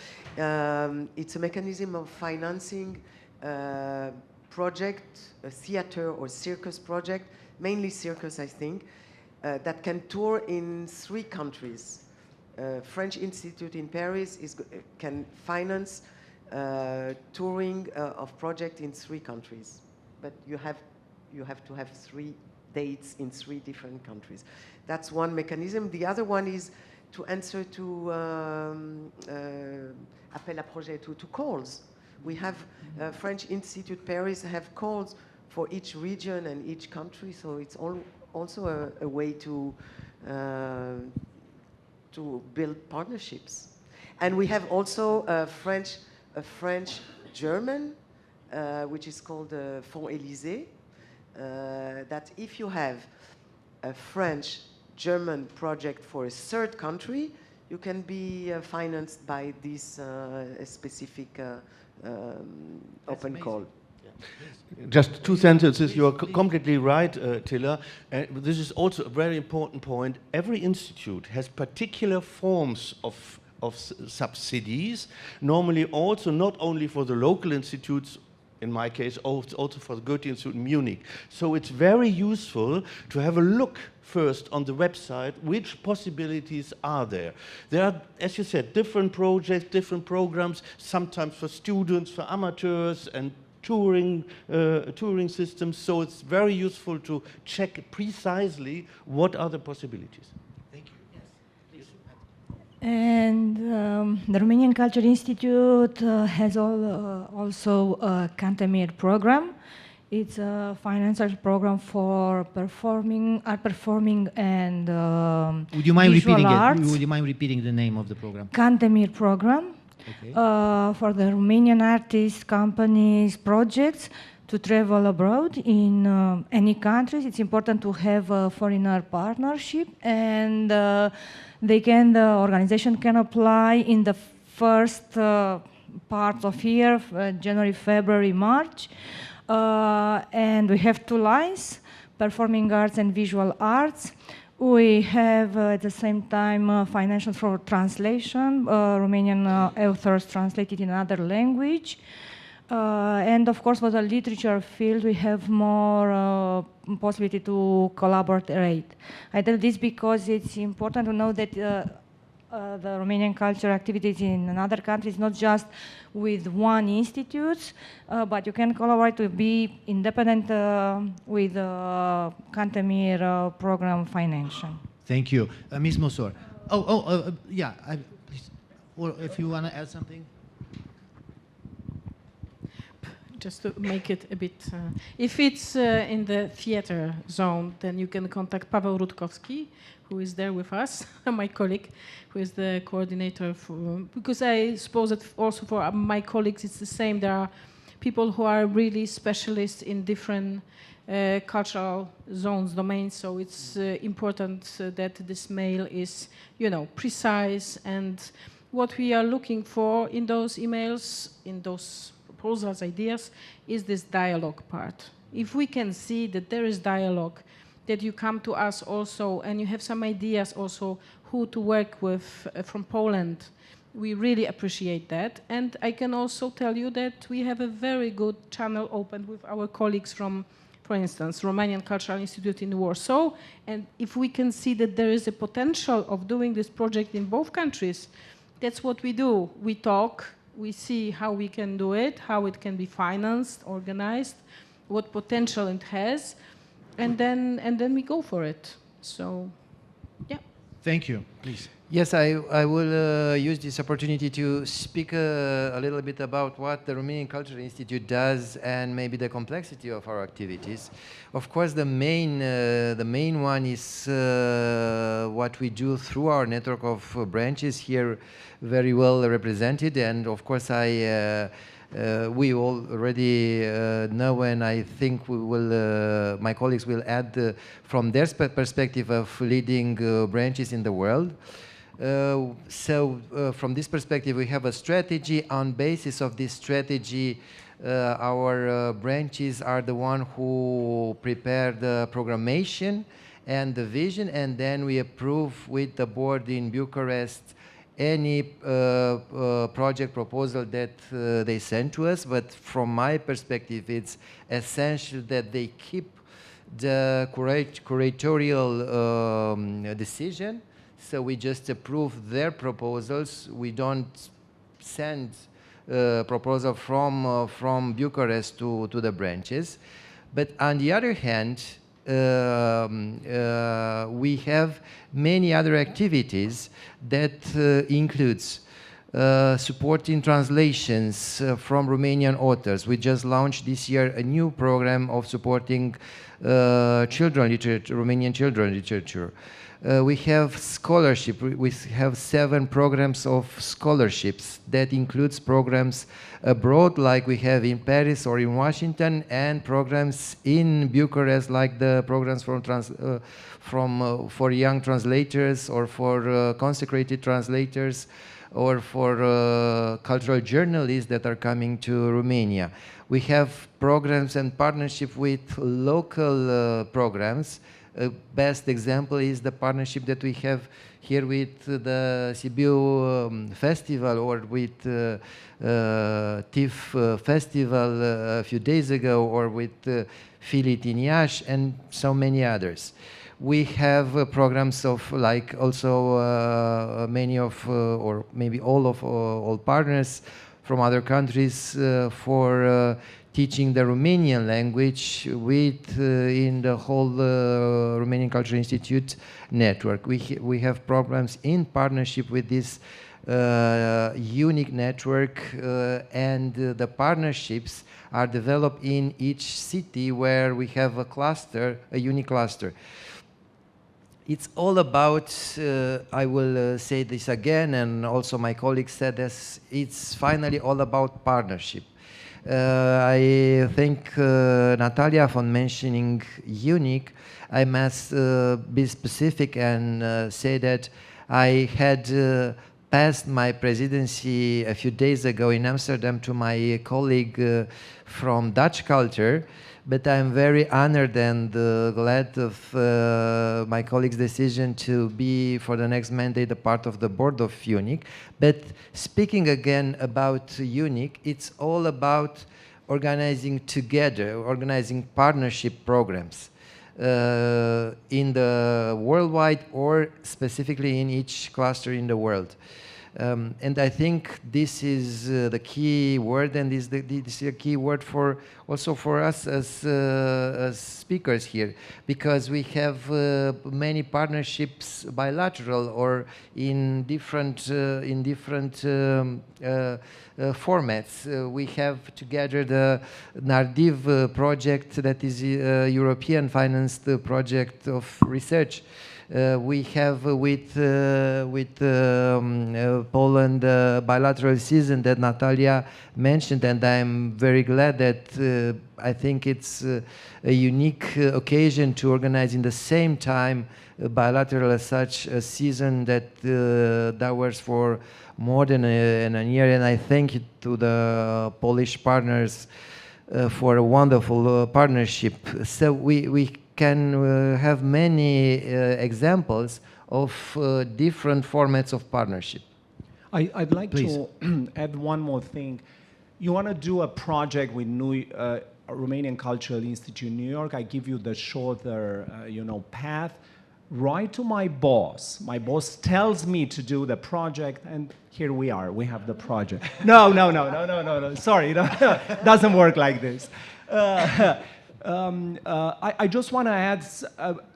Speaker 6: It's a mechanism of financing project, a theater or circus project, mainly circus, I think, that can tour in 3 countries. French Institute in Paris can finance touring of project in 3 countries, but you have to have 3 dates in 3 different countries. That's one mechanism. The other one is to answer to appel à projet, to calls. We have French Institute Paris have calls for each region and each country, so it's also a way to build partnerships. And we have also a French-German, which is called Fonds Élysée, that if you have a French-German project for a third country, you can be financed by this specific open call.
Speaker 7: Just 2 sentences. You are completely right, Tilla. This is also a very important point. Every institute has particular forms of subsidies, normally also not only for the local institutes in my case, also for the Goethe Institute in Munich. So it's very useful to have a look first on the website, which possibilities are there. There are, as you said, different projects, different programs, sometimes for students, for amateurs, and touring systems. So it's very useful to check precisely what are the possibilities.
Speaker 1: Thank you. Yes, please.
Speaker 5: And the Romanian Culture Institute has also a Cantemir program. It's a financial program for art performing and
Speaker 1: Would you mind
Speaker 5: visual
Speaker 1: repeating
Speaker 5: arts.
Speaker 1: it? Would you mind repeating the name of the program?
Speaker 5: Cantemir program.
Speaker 1: Okay.
Speaker 5: For the Romanian artists, companies, projects to travel abroad in any countries. It's important to have a foreigner partnership, and the organization can apply in the first part of year, January, February, March. And we have 2 lines, performing arts and visual arts. We have at the same time financial for translation, Romanian authors translated in another language. And of course, for the literature field, we have more possibility to collaborate. I tell this because it's important to know that the Romanian culture activities in another countries, not just with one institute, but you can collaborate to be independent with Cantemir program financial.
Speaker 1: Thank you. Ms. Mosor. Yeah, please. Or if you want to add something.
Speaker 4: Just to make it a bit, if it's in the theater zone, then you can contact Paweł Rutkowski, who is there with us, my colleague, who is the coordinator for, because I suppose that also for my colleagues it's the same. There are people who are really specialists in different cultural zones, domains, so it's important that this mail is, precise, and what we are looking for in those emails, in those proposals, ideas, is this dialogue part. If we can see that there is dialogue, that you come to us also and you have some ideas also who to work with from Poland, we really appreciate that. And I can also tell you that we have a very good channel open with our colleagues from, for instance, Romanian Cultural Institute in Warsaw. And if we can see that there is a potential of doing this project in both countries, that's what we do. We talk, we see how we can do it, how it can be financed, organized, what potential it has, and then we go for it. So, yeah.
Speaker 1: Thank you. Please.
Speaker 3: Yes, I will use this opportunity to speak a little bit about what the Romanian Cultural Institute does and maybe the complexity of our activities. Of course, the main one is what we do through our network of branches here, very well represented, and of course we already know, and I think we will, my colleagues will add from their perspective of leading branches in the world. From this perspective, we have a strategy. On basis of this strategy, our branches are the one who prepare the programmation and the vision, and then we approve with the board in Bucharest any project proposal that they send to us. But from my perspective, it's essential that they keep the curatorial decision. So we just approve their proposals. We don't send proposal from Bucharest to the branches. But on the other hand, we have many other activities that includes supporting translations from Romanian authors. We just launched this year a new program of supporting children literature, Romanian children literature. We have scholarship. We have 7 programs of scholarships that includes programs abroad, like we have in Paris or in Washington, and programs in Bucharest, like the programs for young translators or for consecrated translators or for cultural journalists that are coming to Romania. We have programs and partnership with local programs. Best example is the partnership that we have here with the Sibiu Festival, or with TIFF Festival a few days ago, or with Filit in Iași, and so many others. We have programs of, like, also many of, or maybe all partners from other countries for teaching the Romanian language in the whole Romanian Cultural Institute network. We have programs in partnership with this unique network, and the partnerships are developed in each city where we have a cluster, a unique cluster. It's all about, I will say this again, and also my colleagues said this, it's finally all about partnership. I thank Natalia for mentioning unique. I must be specific and say that I had passed my presidency a few days ago in Amsterdam to my colleague from Dutch culture, but I'm very honored and glad of my colleague's decision to be, for the next mandate, a part of the board of UNIC. But speaking again about UNIC, it's all about organizing together, organizing partnership programs in the worldwide, or specifically in each cluster in the world. And I think this is the key word, and this is a key word for also for us as speakers here, because we have many partnerships, bilateral or in different formats. We have together the Nardiv project, that is a European financed project of research. We have with Poland bilateral season that Natalia mentioned, and I'm very glad that I think it's a unique occasion to organize in the same time bilateral as such a season that was for more than a year, and I thank it to the Polish partners for a wonderful partnership. So we can have many examples of different formats of partnership.
Speaker 2: I'd like
Speaker 1: Please.
Speaker 2: to add one more thing. You want to do a project with Romanian Cultural Institute in New York, I give you the shorter path. Write to my boss. My boss tells me to do the project, and here we are. We have the project. No. Sorry, doesn't work like this. I just want to add,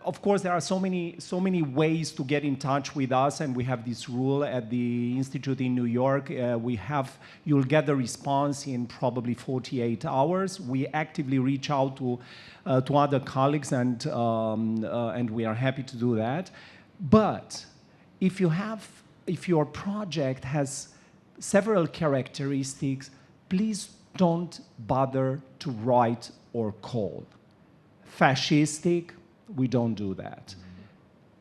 Speaker 2: of course, there are so many ways to get in touch with us, and we have this rule at the Institute in New York. You'll get the response in probably 48 hours. We actively reach out to other colleagues, and we are happy to do that. But if your project has several characteristics, please don't bother to write or call. Fascistic, we don't do that.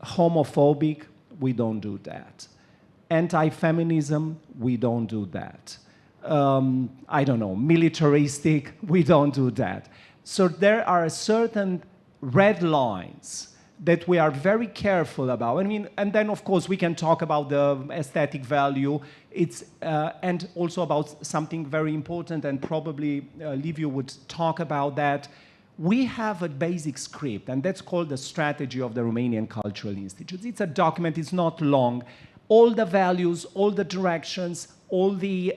Speaker 2: Homophobic, we don't do that. Anti-feminism, we don't do that. I don't know, militaristic, we don't do that. So there are certain red lines that we are very careful about. I mean, and then of course we can talk about the aesthetic value. And also about something very important, and probably Liviu would talk about that. We have a basic script, and that's called the strategy of the Romanian Cultural Institute. It's a document, it's not long. All the values, all the directions, all the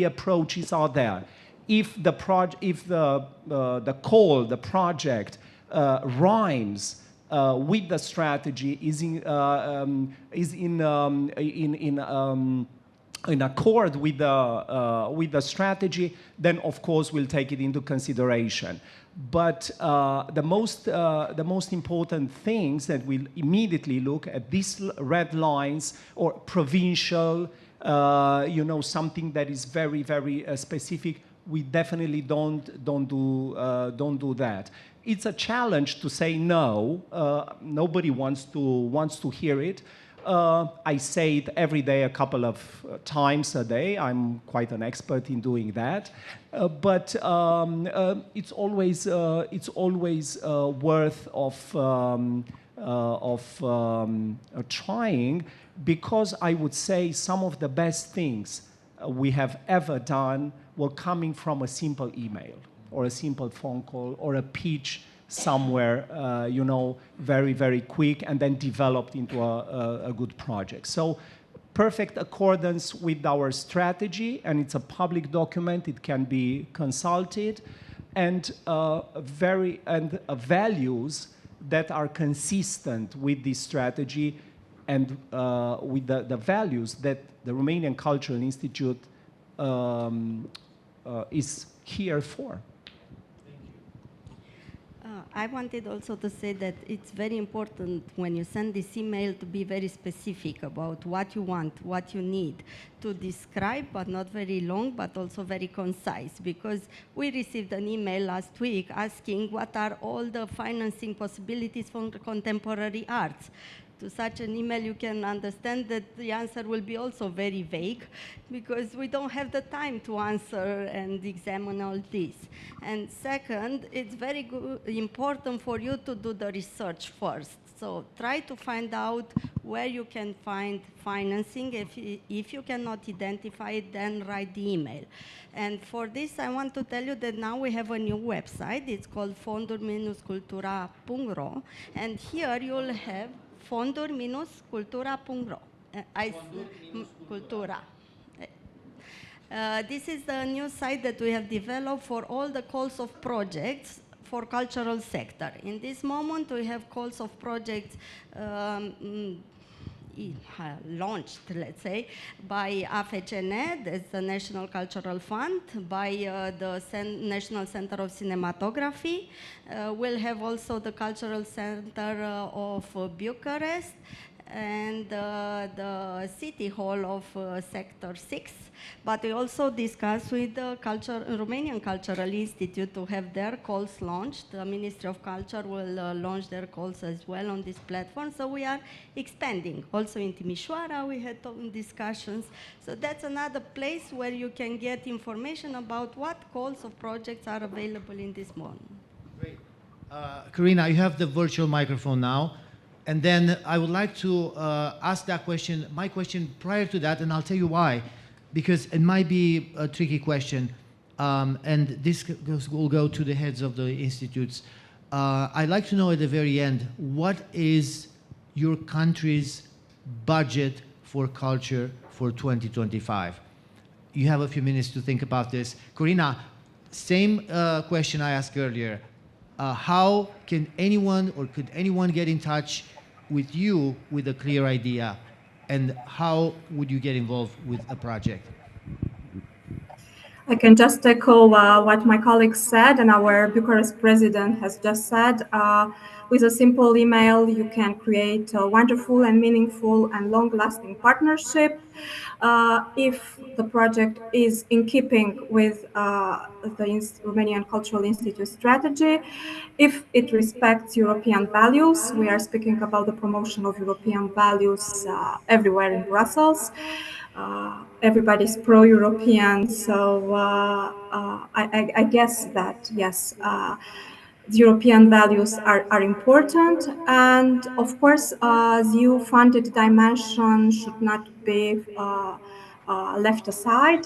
Speaker 2: approaches are there. If the project rhymes with the strategy, is in accord with the strategy, then of course we'll take it into consideration. But the most important things that we'll immediately look at these red lines, or provincial, something that is very, very specific. We definitely don't do that. It's a challenge to say no. Nobody wants to hear it. I say it every day, a couple of times a day. I'm quite an expert in doing that. But it's always worth of trying, because I would say some of the best things we have ever done were coming from a simple email or a simple phone call or a pitch somewhere, very, very quick, and then developed into a good project. So perfect accordance with our strategy, and it's a public document, it can be consulted, and values that are consistent with this strategy and with the values that the Romanian Cultural Institute is here for.
Speaker 8: I wanted also to say that it's very important when you send this email to be very specific about what you want, what you need, to describe, but not very long, but also very concise, because we received an email last week asking what are all the financing possibilities for contemporary arts. To such an email, you can understand that the answer will be also very vague, because we don't have the time to answer and examine all this. And second, it's very important for you to do the research first. So try to find out where you can find financing. If you cannot identify it, then write the email. And for this, I want to tell you that now we have a new website. It's called fonduri-cultura.ro, and here you'll have fonduri-cultura.ro. Cultura. This is the new site that we have developed for all the calls of projects for cultural sector. In this moment, we have calls of projects launched, let's say, by AFCN, that's the National Cultural Fund, by the National Center of Cinematography. We'll have also the Cultural Center of Bucharest, and the City Hall of Sector 6. But we also discussed with the Romanian Cultural Institute to have their calls launched. The Ministry of Culture will launch their calls as well on this platform. So we are expanding. Also in Timișoara, we had discussions. So that's another place where you can get information about what calls of projects are available in this moment.
Speaker 1: Great. Karina, you have the virtual microphone now. And then I would like to ask that question, my question prior to that, and I'll tell you why. Because it might be a tricky question, and this will go to the heads of the institutes. I'd like to know at the very end, what is your country's budget for culture for 2025? You have a few minutes to think about this. Corina, same question I asked earlier. How can anyone, or could anyone get in touch with you with a clear idea? And how would you get involved with a project?
Speaker 9: I can just echo what my colleagues said and our Bucharest president has just said. With a simple email, you can create a wonderful and meaningful and long-lasting partnership. If the project is in keeping with the Romanian Cultural Institute strategy, if it respects European values, we are speaking about the promotion of European values everywhere in Brussels. Everybody's pro-European, so I guess that, yes, the European values are important, and of course, the EU-funded dimension should not be left aside.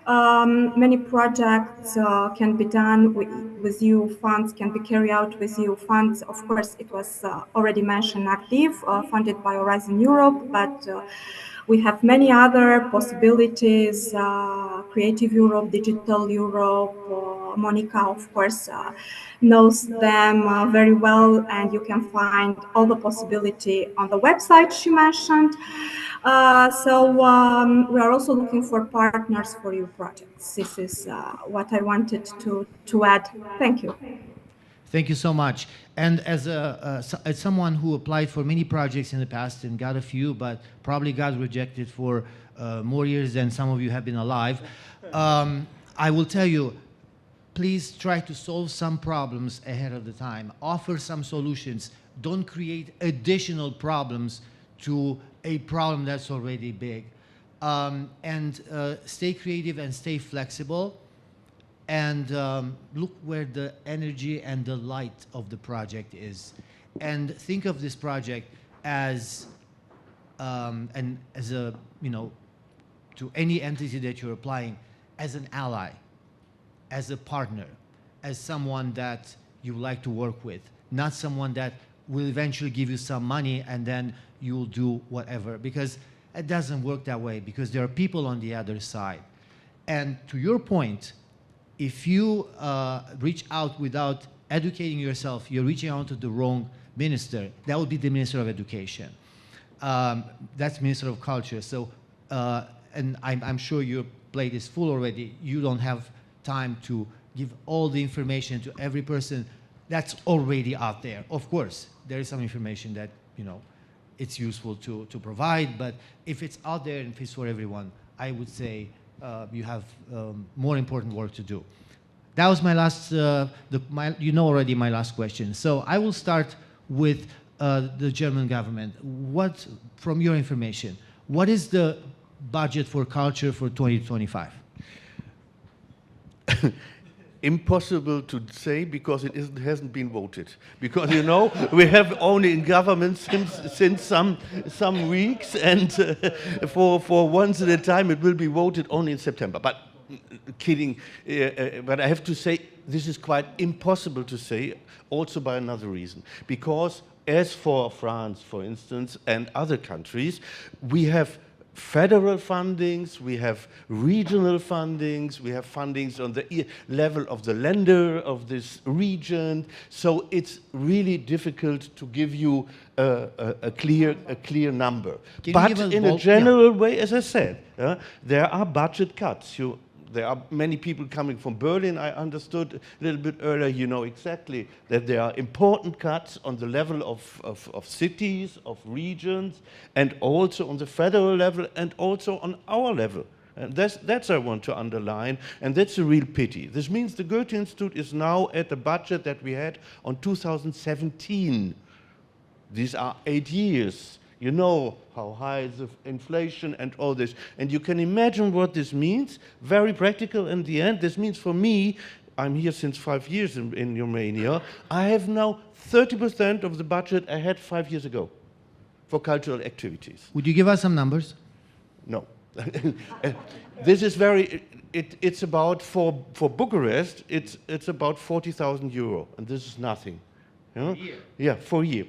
Speaker 9: Many projects can be done with EU funds, can be carried out with EU funds. Of course, it was already mentioned, ACTIV, funded by Horizon Europe, but we have many other possibilities, Creative Europe, Digital Europe. Monica, of course, knows them very well, and you can find all the possibility on the website she mentioned. We are also looking for partners for your projects. This is what I wanted to add. Thank you.
Speaker 1: Thank you so much. And as someone who applied for many projects in the past and got a few, but probably got rejected for more years than some of you have been alive, I will tell you, please try to solve some problems ahead of the time. Offer some solutions. Don't create additional problems to a problem that's already big. And stay creative and stay flexible, and look where the energy and the light of the project is, and think of this project as and as a, you know, to any entity that you're applying, as an ally, as a partner, as someone that you like to work with, not someone that will eventually give you some money and then you'll do whatever, because it doesn't work that way, because there are people on the other side. And to your point, if you reach out without educating yourself, you're reaching out to the wrong minister. That would be the Minister of Education. That's Minister of Culture. So, and I'm sure your plate is full already. You don't have time to give all the information to every person that's already out there. Of course, there is some information that, you know, it's useful to provide, but if it's out there and if it's for everyone, I would say you have more important work to do. That was my last, you know already my last question. So I will start with the German government. What, from your information, what is the budget for culture for 2025?
Speaker 7: Impossible to say, because it hasn't been voted. Because, you know, we have only in government since some weeks, and for once at a time it will be voted only in September. But kidding, but I have to say this is quite impossible to say, also by another reason. Because as for France, for instance, and other countries, we have federal fundings, we have regional fundings, we have fundings on the level of the lender of this region. So it's really difficult to give you a clear number. But in a general way, as I said, there are budget cuts. There are many people coming from Berlin. I understood a little bit earlier, you know exactly that there are important cuts on the level of cities, of regions, and also on the federal level, and also on our level. And that's I want to underline, and that's a real pity. This means the Goethe Institute is now at the budget that we had on 2017. These are 8 years. You know how high is the inflation and all this. And you can imagine what this means. Very practical in the end. This means for me, I'm here since 5 years in Romania, I have now 30% of the budget I had 5 years ago for cultural activities.
Speaker 1: Would you give us some numbers?
Speaker 7: No. This is very, it's about, for Bucharest, it's about 40,000 euro, and this is nothing. You know? For a year? Yeah, for a year.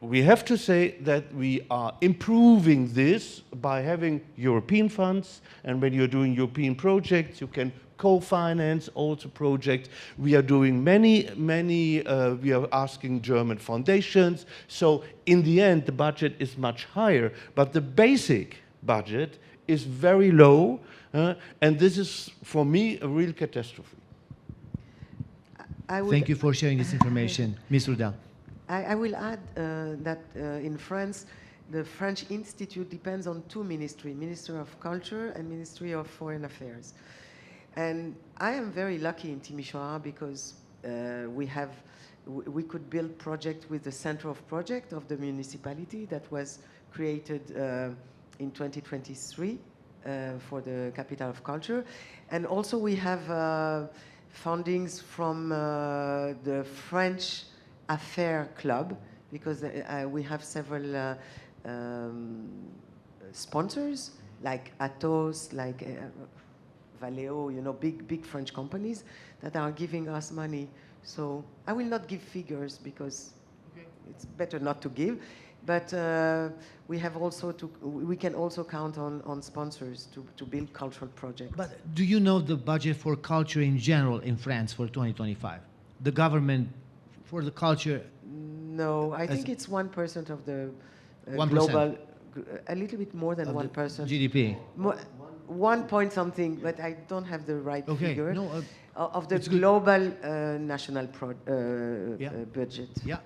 Speaker 7: We have to say that we are improving this by having European funds, and when you're doing European projects, you can co-finance also projects. We are doing many, we are asking German foundations. So in the end, the budget is much higher, but the basic budget is very low, and this is, for me, a real catastrophe.
Speaker 1: Thank you for sharing this information. Ms. Rudel.
Speaker 6: I will add that in France, the French Institute depends on two ministries, Ministry of Culture and Ministry of Foreign Affairs. And I am very lucky in Timișoara because we could build project with the Center of Project of the municipality that was created in 2023 for the Capital of Culture. And also we have fundings from the French Affair Club, because we have several sponsors like Atos, like Valeo, you know, big French companies that are giving us money. So I will not give figures because it's better not to give, but we can also count on sponsors to build cultural projects.
Speaker 1: But do you know the budget for culture in general in France for 2025? The government for the culture?
Speaker 6: No, I think it's 1% of the
Speaker 1: 1%.
Speaker 6: Global, a little bit more than 1%.
Speaker 1: GDP?
Speaker 6: 1 point something, but I don't have the right figure.
Speaker 1: No,
Speaker 6: of the global national budget.
Speaker 1: Yeah.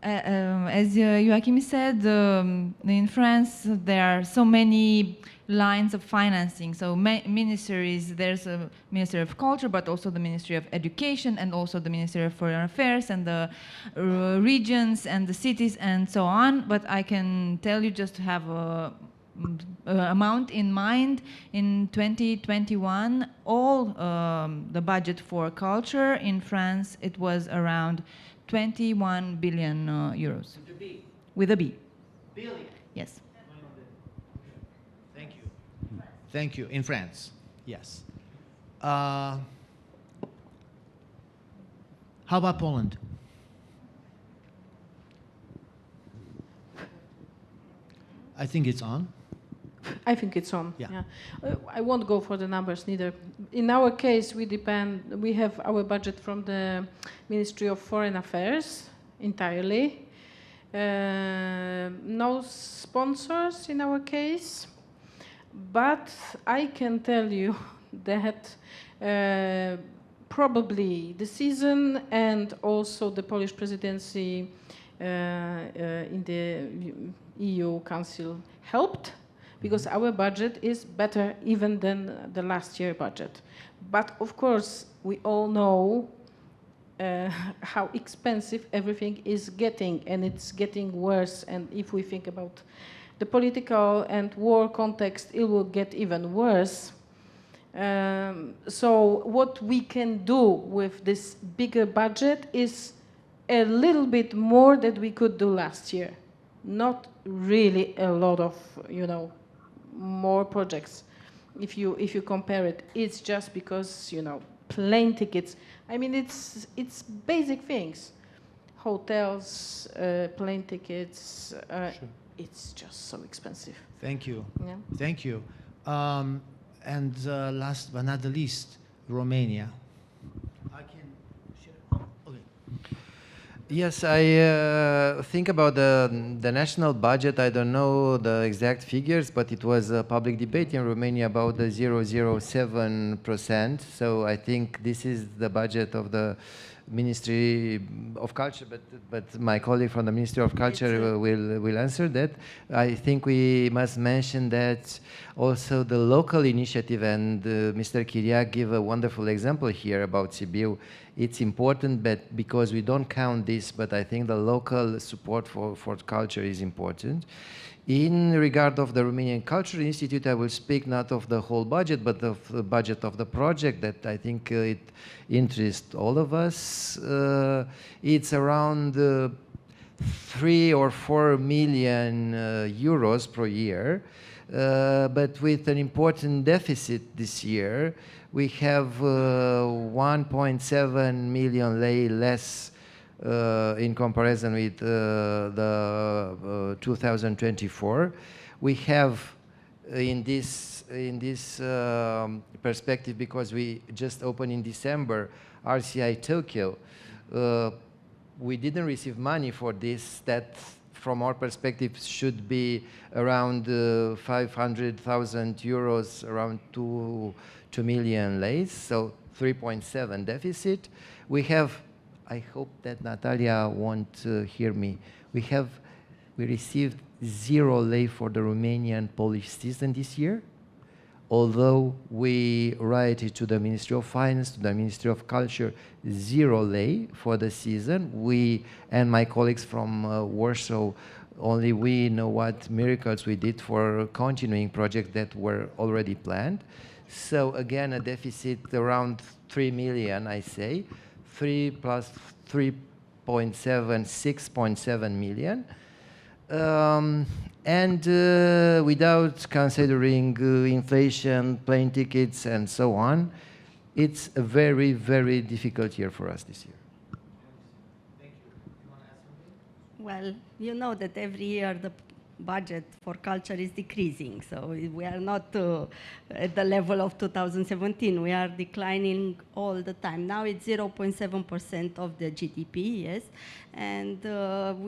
Speaker 10: as Joachim said, in France there are so many lines of financing. So ministries, there's a Ministry of Culture, but also the Ministry of Education, and also the Ministry of Foreign Affairs, and the regions, and the cities, and so on. But I can tell you, just to have a amount in mind, in 2021, all the budget for culture in France, it was around 21 billion euros.
Speaker 1: With a B.
Speaker 10: With a B.
Speaker 1: Billion.
Speaker 10: Yes.
Speaker 1: Thank you. Thank you. In France, yes. How about Poland? I think it's on.
Speaker 4: I think it's on.
Speaker 1: Yeah.
Speaker 4: I won't go for the numbers neither. In our case, we have our budget from the Ministry of Foreign Affairs entirely. No sponsors in our case, but I can tell you that probably the season and also the Polish presidency in the EU Council helped, because our budget is better even than the last year budget. But of course, we all know how expensive everything is getting, and it's getting worse. And if we think about the political and war context, it will get even worse. So what we can do with this bigger budget is a little bit more than we could do last year. Not really a lot of, more projects. If you compare it, it's just because, plane tickets. I mean, it's basic things. Hotels, plane tickets,
Speaker 1: Sure.
Speaker 4: It's just so expensive.
Speaker 1: Thank you.
Speaker 4: Yeah.
Speaker 1: Thank you. And last but not the least, Romania. I can share. Oh, okay.
Speaker 3: Yes, I think about the national budget. I don't know the exact figures, but it was a public debate in Romania about the 0.07%. So I think this is the budget of the Ministry of Culture, but my colleague from the Ministry of Culture will answer that. I think we must mention that also the local initiative, and Mr. Chiriac gave a wonderful example here about Sibiu. It's important, but because we don't count this, but I think the local support for culture is important. In regard of the Romanian Culture Institute, I will speak not of the whole budget, but of the budget of the project that I think it interests all of us. It's around 3 or 4 million euros per year, but with an important deficit this year. We have 1.7 million lei less in comparison with the 2024. We have in this perspective, because we just opened in December RCI Tokyo, we didn't receive money for this. That from our perspective should be around 500,000 euros, around 2 million leis, so 3.7 deficit. We have, I hope that Natalia won't hear me. We received 0 lei for the Romanian-Polish season this year, although we write it to the Ministry of Finance, to the Ministry of Culture, 0 lei for the season. We and my colleagues from Warsaw, only we know what miracles we did for continuing projects that were already planned. So again, a deficit around 3 million, I say. 3 plus 3.7, 6.7 million. And without considering inflation, plane tickets, and so on, it's a very, very difficult year for us this year.
Speaker 1: Thank you. You want to add something?
Speaker 8: Well, you know that every year the budget for culture is decreasing. So we are not at the level of 2017. We are declining all the time. Now it's 0.7% of the GDP, yes. And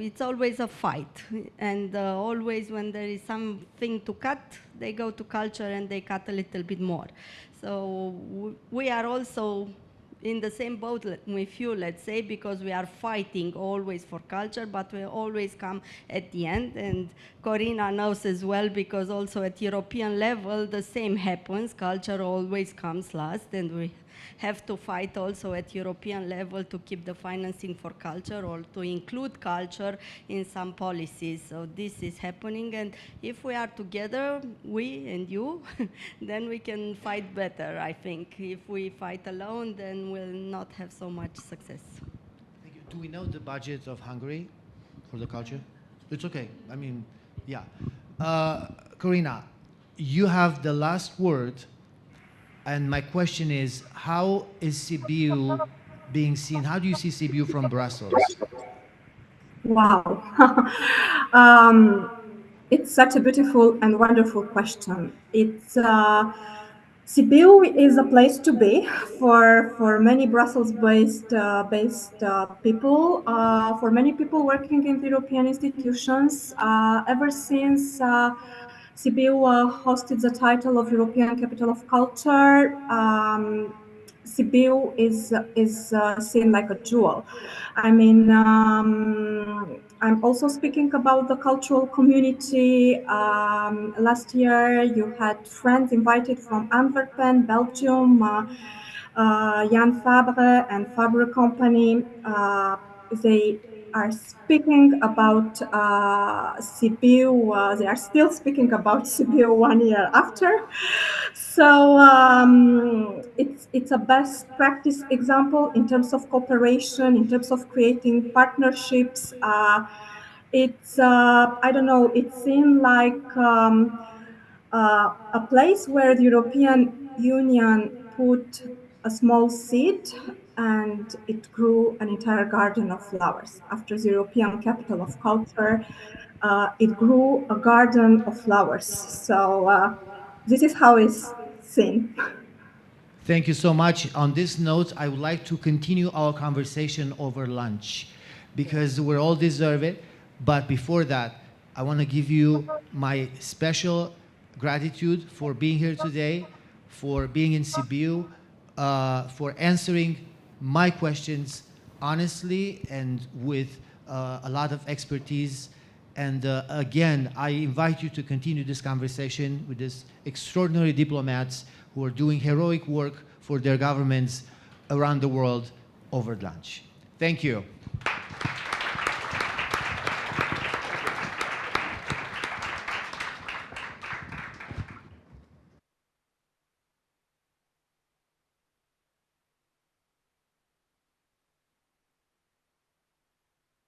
Speaker 8: it's always a fight. And always when there is something to cut, they go to culture and they cut a little bit more. So we are also in the same boat with you, let's say, because we are fighting always for culture, but we always come at the end. And Corina knows as well, because also at European level, the same happens. Culture always comes last, and we have to fight also at European level to keep the financing for culture or to include culture in some policies. So this is happening, and if we are together, we and you, then we can fight better, I think. If we fight alone, then we'll not have so much success.
Speaker 1: Thank you. Do we know the budget of Hungary for the culture? It's okay. I mean, yeah. Corina, you have the last word. And my question is, how is Sibiu being seen? How do you see Sibiu from Brussels?
Speaker 9: Wow. It's such a beautiful and wonderful question. Sibiu is a place to be for many Brussels-based people, for many people working in the European institutions. Ever since Sibiu hosted the title of European Capital of Culture, Sibiu is seen like a jewel. I mean, I'm also speaking about the cultural community. Last year, you had friends invited from Antwerp, Belgium, Jan Fabre and Fabre Company. They are speaking about Sibiu. They are still speaking about Sibiu 1 year after. So it's a best practice example in terms of cooperation, in terms of creating partnerships. It's I don't know. It seemed like a place where the European Union put a small seed and it grew an entire garden of flowers. After the European Capital of Culture, it grew a garden of flowers. So this is how it's seen.
Speaker 1: Thank you so much. On this note, I would like to continue our conversation over lunch because we all deserve it. But before that, I want to give you my special gratitude for being here today, for being in Sibiu, for answering my questions honestly and with a lot of expertise. And again, I invite you to continue this conversation with these extraordinary diplomats who are doing heroic work for their governments around the world over lunch. Thank you.